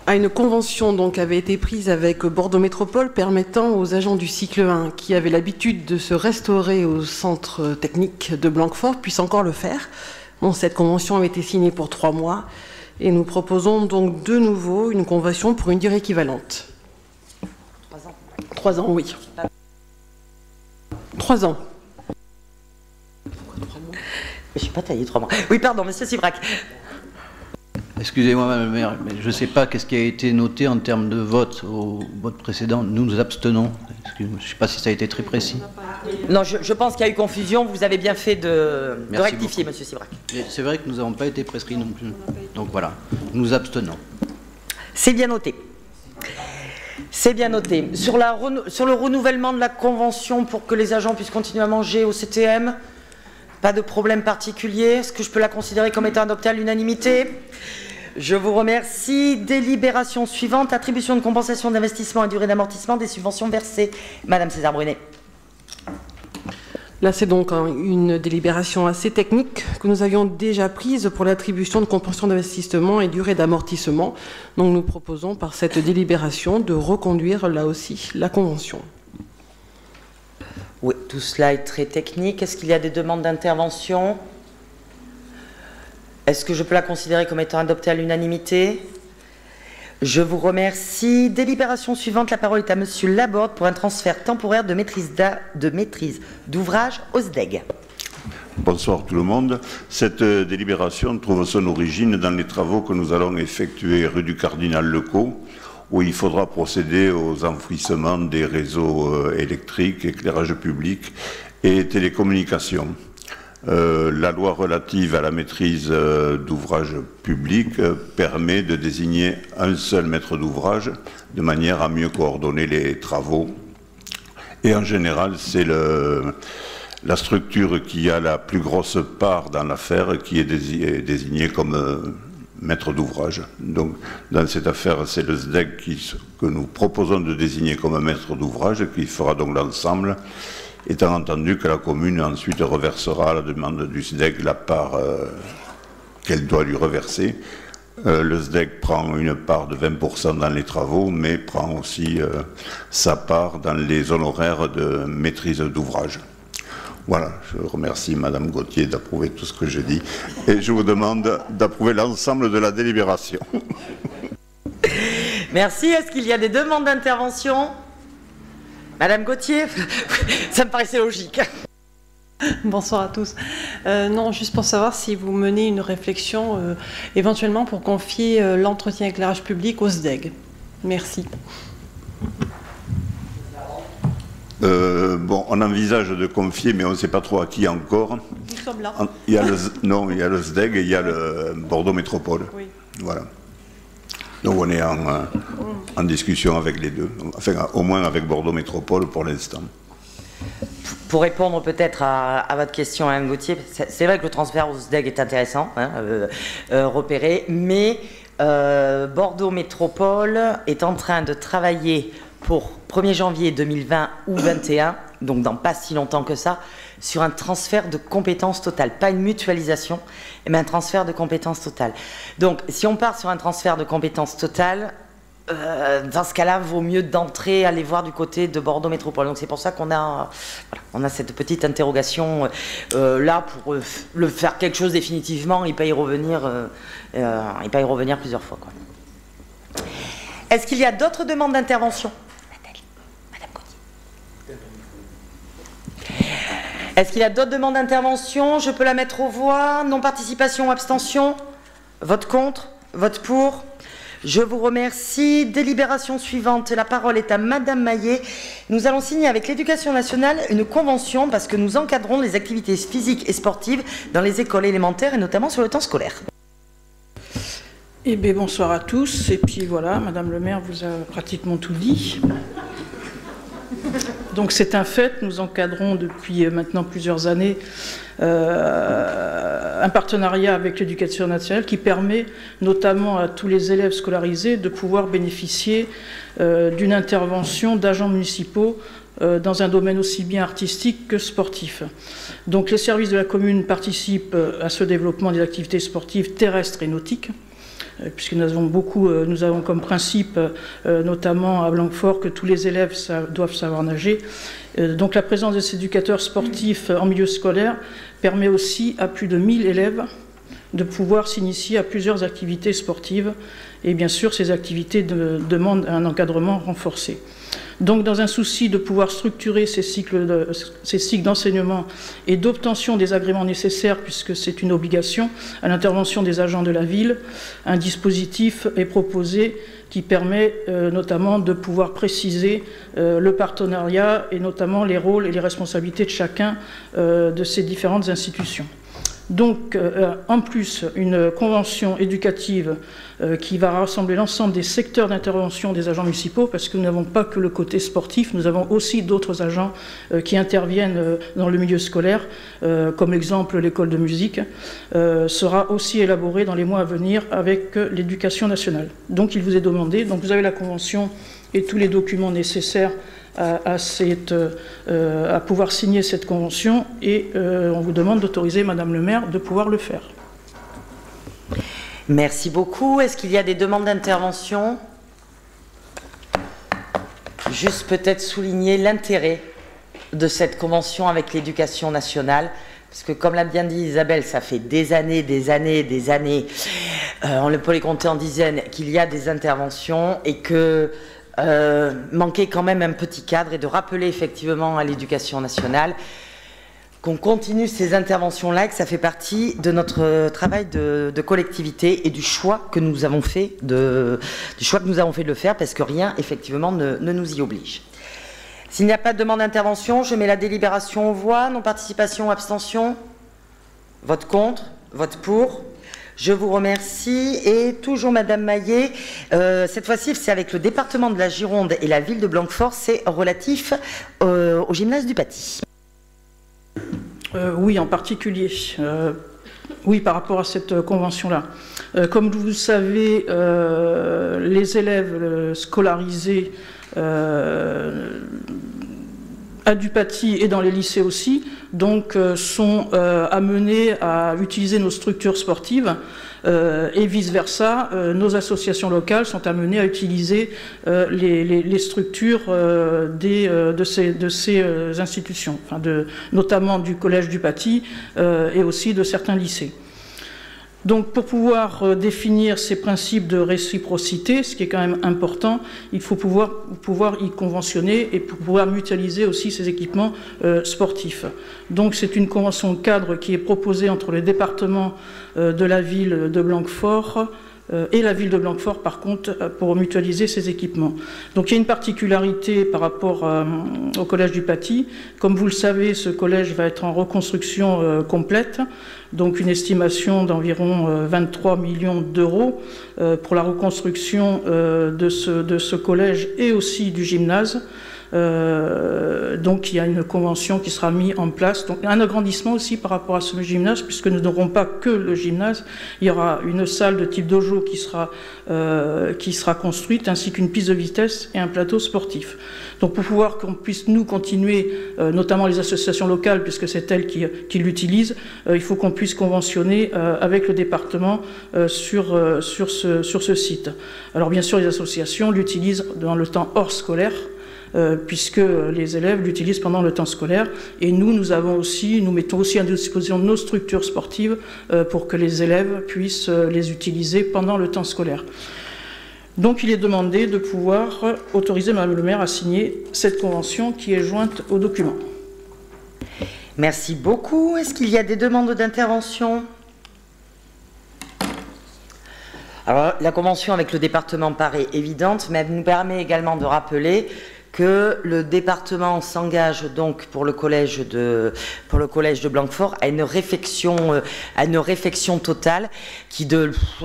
[SPEAKER 8] Une convention donc avait été prise avec Bordeaux Métropole permettant aux agents du cycle 1 qui avaient l'habitude de se restaurer au centre technique de Blanquefort puissent encore le faire. Bon, cette convention avait été signée pour 3 mois et nous proposons donc de nouveau une convention pour une durée équivalente.
[SPEAKER 1] 3 ans.
[SPEAKER 8] 3 ans, oui. 3 ans.
[SPEAKER 1] Pourquoi 3 mois? Je suis pas taillé 3 mois. Oui, pardon, monsieur Sibrac.
[SPEAKER 5] Excusez-moi, Madame la maire, mais je ne sais pas qu'est-ce qui a été noté en termes de vote au vote précédent. Nous nous abstenons. Je ne sais pas si ça a été très précis.
[SPEAKER 1] Non, je pense qu'il y a eu confusion. Vous avez bien fait de rectifier, monsieur Sibrac.
[SPEAKER 5] C'est vrai que nous n'avons pas été prescrits non plus. Donc voilà, nous nous abstenons.
[SPEAKER 1] C'est bien noté. C'est bien noté. Sur le renouvellement de la convention pour que les agents puissent continuer à manger au CTM, pas de problème particulier. Est-ce que je peux la considérer comme étant adoptée à l'unanimité? Je vous remercie. Délibération suivante, attribution de compensation d'investissement et durée d'amortissement des subventions versées. Madame César Brunet.
[SPEAKER 8] Là, c'est donc une délibération assez technique que nous avions déjà prise pour l'attribution de compensation d'investissement et durée d'amortissement. Donc nous proposons par cette délibération de reconduire là aussi la convention.
[SPEAKER 1] Oui, tout cela est très technique. Est-ce qu'il y a des demandes d'intervention? Est-ce que je peux la considérer comme étant adoptée à l'unanimité? Je vous remercie. Délibération suivante, la parole est à monsieur Laborde pour un transfert temporaire de maîtrise d'ouvrage au SDEG.
[SPEAKER 9] Bonsoir tout le monde. Cette délibération trouve son origine dans les travaux que nous allons effectuer rue du Cardinal Lecaux, où il faudra procéder aux enfouissements des réseaux électriques, éclairage public et télécommunications. La loi relative à la maîtrise d'ouvrage public permet de désigner un seul maître d'ouvrage de manière à mieux coordonner les travaux. Et en général, c'est la structure qui a la plus grosse part dans l'affaire qui est désignée comme maître d'ouvrage. Donc, dans cette affaire, c'est le SDEG que nous proposons de désigner comme maître d'ouvrage, qui fera donc l'ensemble, étant entendu que la commune ensuite reversera à la demande du SDEG la part qu'elle doit lui reverser. Le SDEG prend une part de 20% dans les travaux, mais prend aussi sa part dans les honoraires de maîtrise d'ouvrage. Voilà, je remercie Madame Gauthier d'approuver tout ce que j'ai dit et je vous demande d'approuver l'ensemble de la délibération.
[SPEAKER 1] Merci. Est-ce qu'il y a des demandes d'intervention? Madame Gauthier, ça me paraissait logique.
[SPEAKER 10] Bonsoir à tous. Non, juste pour savoir si vous menez une réflexion éventuellement pour confier l'entretien éclairage public au SDEG. Merci.
[SPEAKER 9] Bon, on envisage de confier, mais on ne sait pas trop à qui encore.
[SPEAKER 10] Nous sommes là.
[SPEAKER 9] Il y a il y a le SDEG et il y a le Bordeaux Métropole. Oui. Voilà. Donc on est en discussion avec les deux, enfin au moins avec Bordeaux Métropole pour l'instant.
[SPEAKER 1] Pour répondre peut-être à votre question, Mme Gauthier, c'est vrai que le transfert au SDEG est intéressant, hein, repéré, mais Bordeaux Métropole est en train de travailler pour 1er janvier 2020 ou 2021 donc dans pas si longtemps que ça, sur un transfert de compétences total, pas une mutualisation, mais un transfert de compétences total. Donc si on part sur un transfert de compétences total, dans ce cas-là, vaut mieux d'entrer, aller voir du côté de Bordeaux Métropole. Donc c'est pour ça qu'on a, voilà, on a cette petite interrogation là pour le faire quelque chose définitivement, il peut y revenir plusieurs fois, quoi. Est-ce qu'il y a d'autres demandes d'intervention? Madame Gauthier. Est-ce qu'il y a d'autres demandes d'intervention? Je peux la mettre aux voix. Non-participation ou abstention? Vote contre? Vote pour? Je vous remercie. Délibération suivante. La parole est à Madame Maillet. Nous allons signer avec l'Éducation nationale une convention parce que nous encadrons les activités physiques et sportives dans les écoles élémentaires et notamment sur le temps scolaire.
[SPEAKER 11] Eh bien, bonsoir à tous. Et puis voilà, Madame le maire vous a pratiquement tout dit. Donc c'est un fait, nous encadrons depuis maintenant plusieurs années un partenariat avec l'Éducation nationale qui permet notamment à tous les élèves scolarisés de pouvoir bénéficier d'une intervention d'agents municipaux dans un domaine aussi bien artistique que sportif. Donc les services de la commune participent à ce développement des activités sportives terrestres et nautiques, puisque nous avons comme principe, notamment à Blanquefort, que tous les élèves doivent savoir nager. Donc la présence de ces éducateurs sportifs en milieu scolaire permet aussi à plus de 1000 élèves de pouvoir s'initier à plusieurs activités sportives. Et bien sûr, ces activités demandent un encadrement renforcé. Donc, dans un souci de pouvoir structurer ces cycles d'enseignement et d'obtention des agréments nécessaires, puisque c'est une obligation à l'intervention des agents de la ville, un dispositif est proposé qui permet notamment de pouvoir préciser le partenariat et notamment les rôles et les responsabilités de chacun de ces différentes institutions. Donc, en plus, une convention éducative qui va rassembler l'ensemble des secteurs d'intervention des agents municipaux, parce que nous n'avons pas que le côté sportif, nous avons aussi d'autres agents qui interviennent dans le milieu scolaire, comme exemple l'école de musique, sera aussi élaborée dans les mois à venir avec l'Éducation nationale. Donc, il vous est demandé, donc vous avez la convention et tous les documents nécessaires à pouvoir signer cette convention et on vous demande d'autoriser Madame le maire de pouvoir le faire.
[SPEAKER 1] Merci beaucoup. Est-ce qu'il y a des demandes d'intervention? Juste peut-être souligner l'intérêt de cette convention avec l'Éducation nationale, parce que comme l'a bien dit Isabelle, ça fait des années, on ne peut les compter en dizaines, qu'il y a des interventions et que manquer quand même un petit cadre et de rappeler effectivement à l'Éducation nationale qu'on continue ces interventions-là, que ça fait partie de notre travail de collectivité et du choix que nous avons fait de le faire, parce que rien effectivement ne nous y oblige. S'il n'y a pas de demande d'intervention, je mets la délibération aux voix. Non-participation, abstention, vote contre, vote pour. Je vous remercie. Et toujours Madame Maillet, cette fois-ci c'est avec le département de la Gironde et la ville de Blanquefort, c'est relatif au gymnase du Paty.
[SPEAKER 11] Oui, en particulier. Oui, par rapport à cette convention-là. Comme vous le savez, les élèves scolarisés à du Paty et dans les lycées aussi, donc sont amenés à utiliser nos structures sportives et vice-versa. Nos associations locales sont amenées à utiliser les structures de ces institutions, enfin notamment du collège du Paty et aussi de certains lycées. Donc pour pouvoir définir ces principes de réciprocité, ce qui est quand même important, il faut pouvoir y conventionner et pouvoir mutualiser aussi ces équipements sportifs. Donc c'est une convention cadre qui est proposée entre le département de la ville de Blanquefort et la ville de Blanquefort, par contre, pour mutualiser ces équipements. Donc il y a une particularité par rapport au collège du Paty. Comme vous le savez, ce collège va être en reconstruction complète, donc une estimation d'environ 23 millions d'euros pour la reconstruction de ce collège et aussi du gymnase. Donc il y a une convention qui sera mise en place. Donc un agrandissement aussi par rapport à ce gymnase, puisque nous n'aurons pas que le gymnase. Il y aura une salle de type dojo qui sera construite, ainsi qu'une piste de vitesse et un plateau sportif. Donc pour pouvoir qu'on puisse nous continuer, notamment les associations locales, puisque c'est elles qui l'utilisent, il faut qu'on puisse conventionner avec le département sur ce site. Alors bien sûr, les associations l'utilisent dans le temps hors scolaire, puisque les élèves l'utilisent pendant le temps scolaire. Et nous mettons aussi à disposition nos structures sportives pour que les élèves puissent les utiliser pendant le temps scolaire. Donc il est demandé de pouvoir autoriser Madame le maire à signer cette convention qui est jointe au document.
[SPEAKER 1] Merci beaucoup. Est-ce qu'il y a des demandes d'intervention ? Alors, la convention avec le département paraît évidente, mais elle nous permet également de rappeler que le département s'engage donc pour le collège de Blanquefort à une réflexion totale qui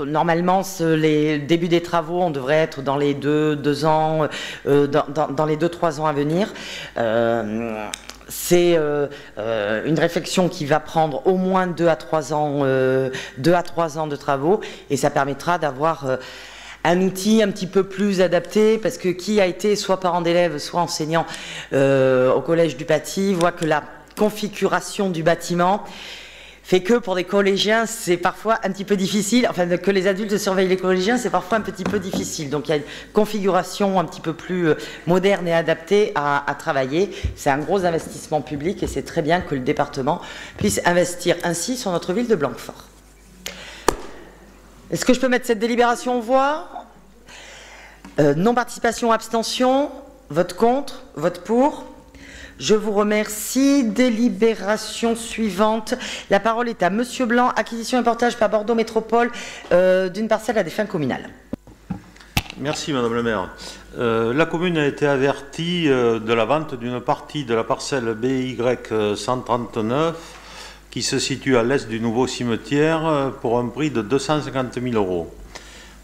[SPEAKER 1] normalement les débuts des travaux on devrait être dans les 2 ans, dans les 2-3 ans à venir. C'est une réflexion qui va prendre au moins 2 à 3 ans de travaux, et ça permettra d'avoir un outil un petit peu plus adapté, parce que qui a été soit parent d'élèves, soit enseignant au collège du Paty, voit que la configuration du bâtiment fait que pour des collégiens, c'est parfois un petit peu difficile, enfin que les adultes surveillent les collégiens, c'est parfois un petit peu difficile. Donc il y a une configuration un petit peu plus moderne et adaptée à travailler. C'est un gros investissement public et c'est très bien que le département puisse investir ainsi sur notre ville de Blanquefort. Est-ce que je peux mettre cette délibération en voix ? Non-participation, abstention, vote contre, vote pour. Je vous remercie. Délibération suivante. La parole est à Monsieur Blanc, acquisition et portage par Bordeaux Métropole d'une parcelle à des fins communales.
[SPEAKER 12] Merci Madame le maire. La commune a été avertie de la vente d'une partie de la parcelle BY 139 qui se situe à l'est du nouveau cimetière pour un prix de 250 000 €.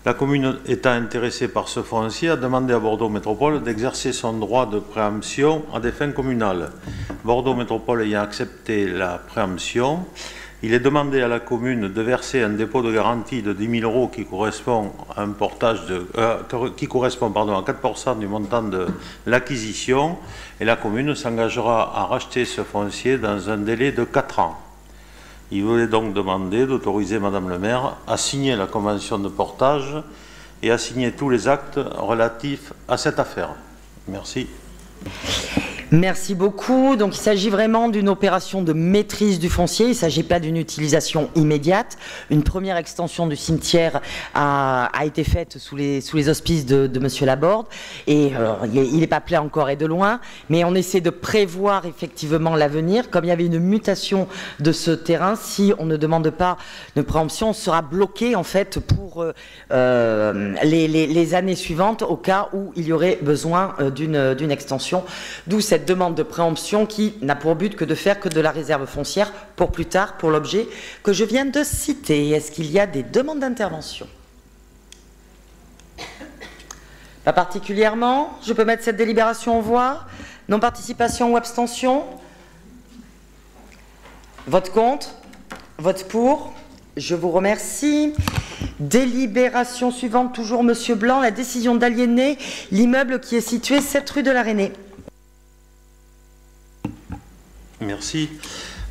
[SPEAKER 12] La commune étant intéressée par ce foncier a demandé à Bordeaux Métropole d'exercer son droit de préemption à des fins communales. Bordeaux Métropole ayant accepté la préemption, il est demandé à la commune de verser un dépôt de garantie de 10 000 € qui correspond à un portage à 4% du montant de l'acquisition, et la commune s'engagera à racheter ce foncier dans un délai de 4 ans. Il voulait donc demander d'autoriser Madame le maire à signer la convention de portage et à signer tous les actes relatifs à cette affaire. Merci.
[SPEAKER 1] Merci beaucoup. Donc il s'agit vraiment d'une opération de maîtrise du foncier. Il ne s'agit pas d'une utilisation immédiate. Une première extension du cimetière a été faite sous les auspices de Monsieur Laborde. Et il n'est pas plein encore et de loin. Mais on essaie de prévoir effectivement l'avenir. Comme il y avait une mutation de ce terrain, si on ne demande pas de préemption, on sera bloqué en fait pour les années suivantes au cas où il y aurait besoin d'une extension. D'où cette demande de préemption qui n'a pour but que de faire que de la réserve foncière pour plus tard, pour l'objet que je viens de citer. Est-ce qu'il y a des demandes d'intervention? Pas particulièrement. Je peux mettre cette délibération en voix. Non-participation ou abstention? Vote contre? Vote pour? Je vous remercie. Délibération suivante, toujours Monsieur Blanc, la décision d'aliéner l'immeuble qui est situé 7 rue de l'Arénée.
[SPEAKER 12] Merci.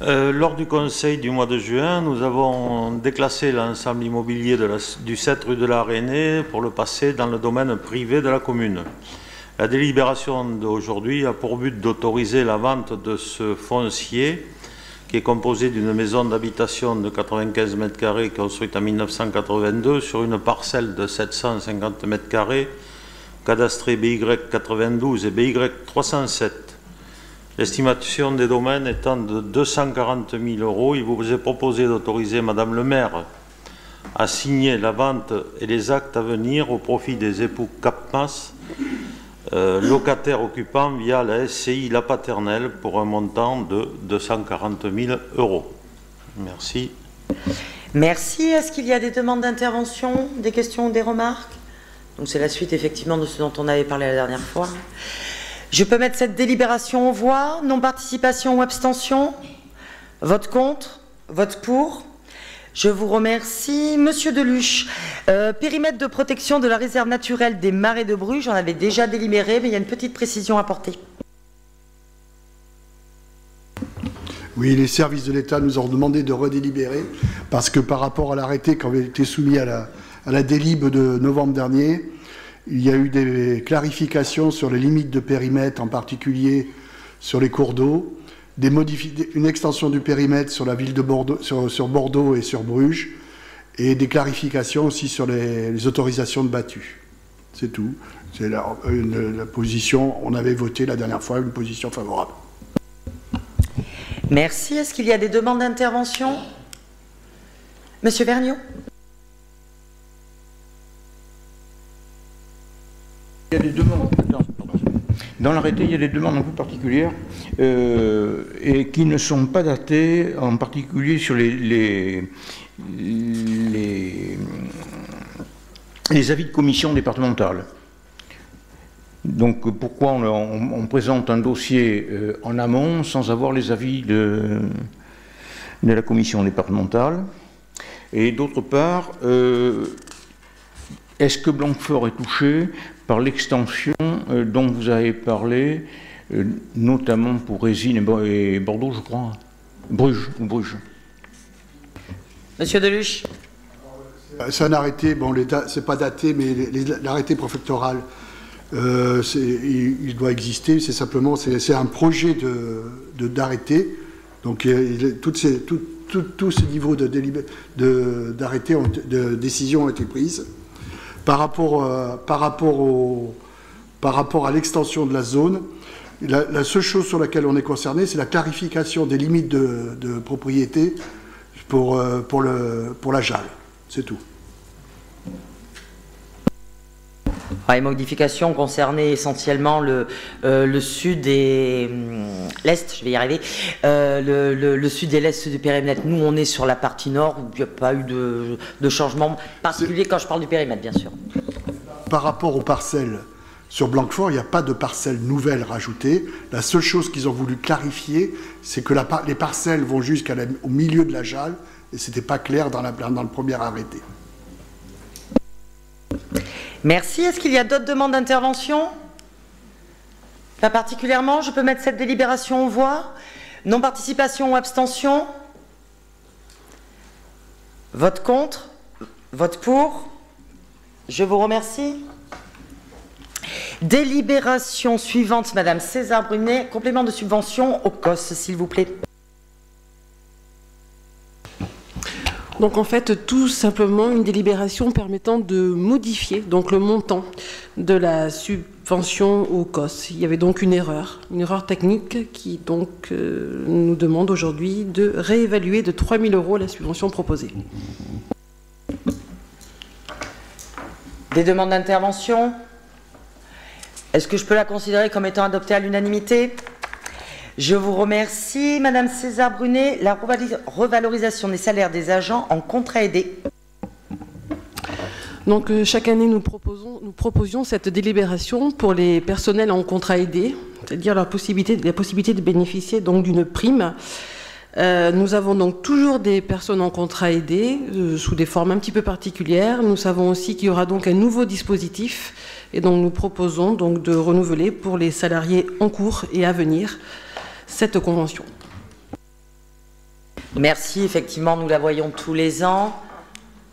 [SPEAKER 12] Lors du conseil du mois de juin, nous avons déclassé l'ensemble immobilier du 7 rue de l'Arénée pour le passer dans le domaine privé de la commune. La délibération d'aujourd'hui a pour but d'autoriser la vente de ce foncier qui est composé d'une maison d'habitation de 95 mètres carrés construite en 1982 sur une parcelle de 750 mètres carrés, cadastrée BY 92 et BY 307. L'estimation des domaines étant de 240 000 €, il vous est proposé d'autoriser Madame le maire à signer la vente et les actes à venir au profit des époux Capmas, locataires occupants via la SCI La Paternelle pour un montant de 240 000 €. Merci.
[SPEAKER 1] Merci. Est-ce qu'il y a des demandes d'intervention, des questions ou des remarques? Donc c'est la suite effectivement de ce dont on avait parlé la dernière fois. Je peux mettre cette délibération aux voix. Non-participation ou abstention? Vote contre? Vote pour? Je vous remercie. Monsieur Deluche, périmètre de protection de la réserve naturelle des Marais de Bruges, j'en avais déjà délibéré, mais il y a une petite précision à apporter.
[SPEAKER 13] Oui, les services de l'État nous ont demandé de redélibérer parce que par rapport à l'arrêté qui avait été soumis à la délib de novembre dernier, il y a eu des clarifications sur les limites de périmètre, en particulier sur les cours d'eau, une extension du périmètre sur la ville de Bordeaux, sur Bordeaux et sur Bruges, et des clarifications aussi sur les autorisations de battu. C'est tout. C'est la position, on avait voté la dernière fois une position favorable.
[SPEAKER 1] Merci. Est-ce qu'il y a des demandes d'intervention? Monsieur Vergniaud.
[SPEAKER 14] Il y a des demandes. Dans l'arrêté, il y a des demandes un peu particulières et qui ne sont pas datées, en particulier sur les avis de commission départementale. Donc pourquoi on présente un dossier en amont sans avoir les avis de la commission départementale? Et d'autre part, est-ce que Blanquefort est touché par l'extension dont vous avez parlé, notamment pour Résine et Bordeaux, je crois, Bruges.
[SPEAKER 1] Monsieur Deluche.
[SPEAKER 13] C'est un arrêté, bon, c'est pas daté, mais l'arrêté préfectoral, il doit exister, c'est simplement, c'est un projet d'arrêté, donc tous ces niveaux d'arrêté, de décision ont été prises. Par rapport à l'extension de la zone, la seule chose sur laquelle on est concerné, c'est la clarification des limites de propriété pour la JAL. C'est tout.
[SPEAKER 1] Les modifications concernaient essentiellement le sud et l'est, je vais y arriver, le sud et l'est du périmètre. Nous, on est sur la partie nord, où il n'y a pas eu de changement particulier quand je parle du périmètre, bien sûr.
[SPEAKER 13] Par rapport aux parcelles sur Blanquefort, il n'y a pas de parcelles nouvelles rajoutées. La seule chose qu'ils ont voulu clarifier, c'est que les parcelles vont jusqu'au milieu de la JAL, et ce n'était pas clair dans le premier arrêté.
[SPEAKER 1] Merci. Est-ce qu'il y a d'autres demandes d'intervention? Pas particulièrement. Je peux mettre cette délibération aux voix. Non-participation ou abstention? Vote contre? Vote pour? Je vous remercie. Délibération suivante, Madame César Brunet. Complément de subvention au COS, s'il vous plaît.
[SPEAKER 8] Donc en fait, tout simplement une délibération permettant de modifier donc le montant de la subvention au COS. Il y avait donc une erreur technique qui donc nous demande aujourd'hui de réévaluer de 3 000 € la subvention proposée.
[SPEAKER 1] Des demandes d'intervention? Est-ce que je peux la considérer comme étant adoptée à l'unanimité? Je vous remercie. Madame César Brunet, la revalorisation des salaires des agents en contrat aidé.
[SPEAKER 8] Donc chaque année, nous proposions cette délibération pour les personnels en contrat aidé, c'est-à-dire la possibilité de bénéficier donc d'une prime. Nous avons donc toujours des personnes en contrat aidé, sous des formes un petit peu particulières. Nous savons aussi qu'il y aura donc un nouveau dispositif, et donc nous proposons donc de renouveler pour les salariés en cours et à venir cette convention.
[SPEAKER 1] Merci, effectivement, nous la voyons tous les ans.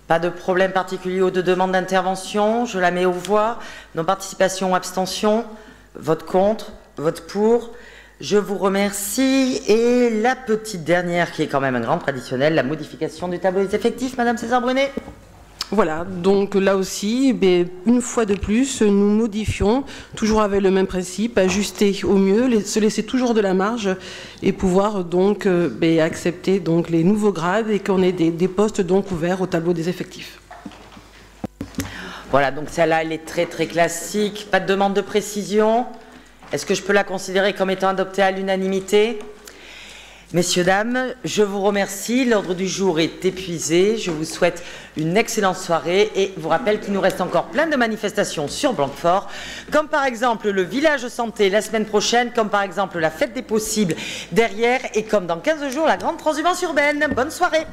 [SPEAKER 1] Pas de problème particulier ou de demande d'intervention. Je la mets aux voix. Non-participation ou abstention. Vote contre. Vote pour. Je vous remercie. Et la petite dernière, qui est quand même un grand traditionnel, la modification du tableau des effectifs, Madame César Brunet.
[SPEAKER 8] Voilà, donc là aussi, une fois de plus, nous modifions, toujours avec le même principe, ajuster au mieux, se laisser toujours de la marge et pouvoir donc accepter donc les nouveaux grades et qu'on ait des postes donc ouverts au tableau des effectifs.
[SPEAKER 1] Voilà, donc celle-là, elle est très très classique, pas de demande de précision. Est-ce que je peux la considérer comme étant adoptée à l'unanimité? Messieurs, dames, je vous remercie. L'ordre du jour est épuisé. Je vous souhaite une excellente soirée et vous rappelle qu'il nous reste encore plein de manifestations sur Blanquefort, comme par exemple le village santé la semaine prochaine, comme par exemple la fête des possibles derrière et comme dans 15 jours la grande transhumance urbaine. Bonne soirée.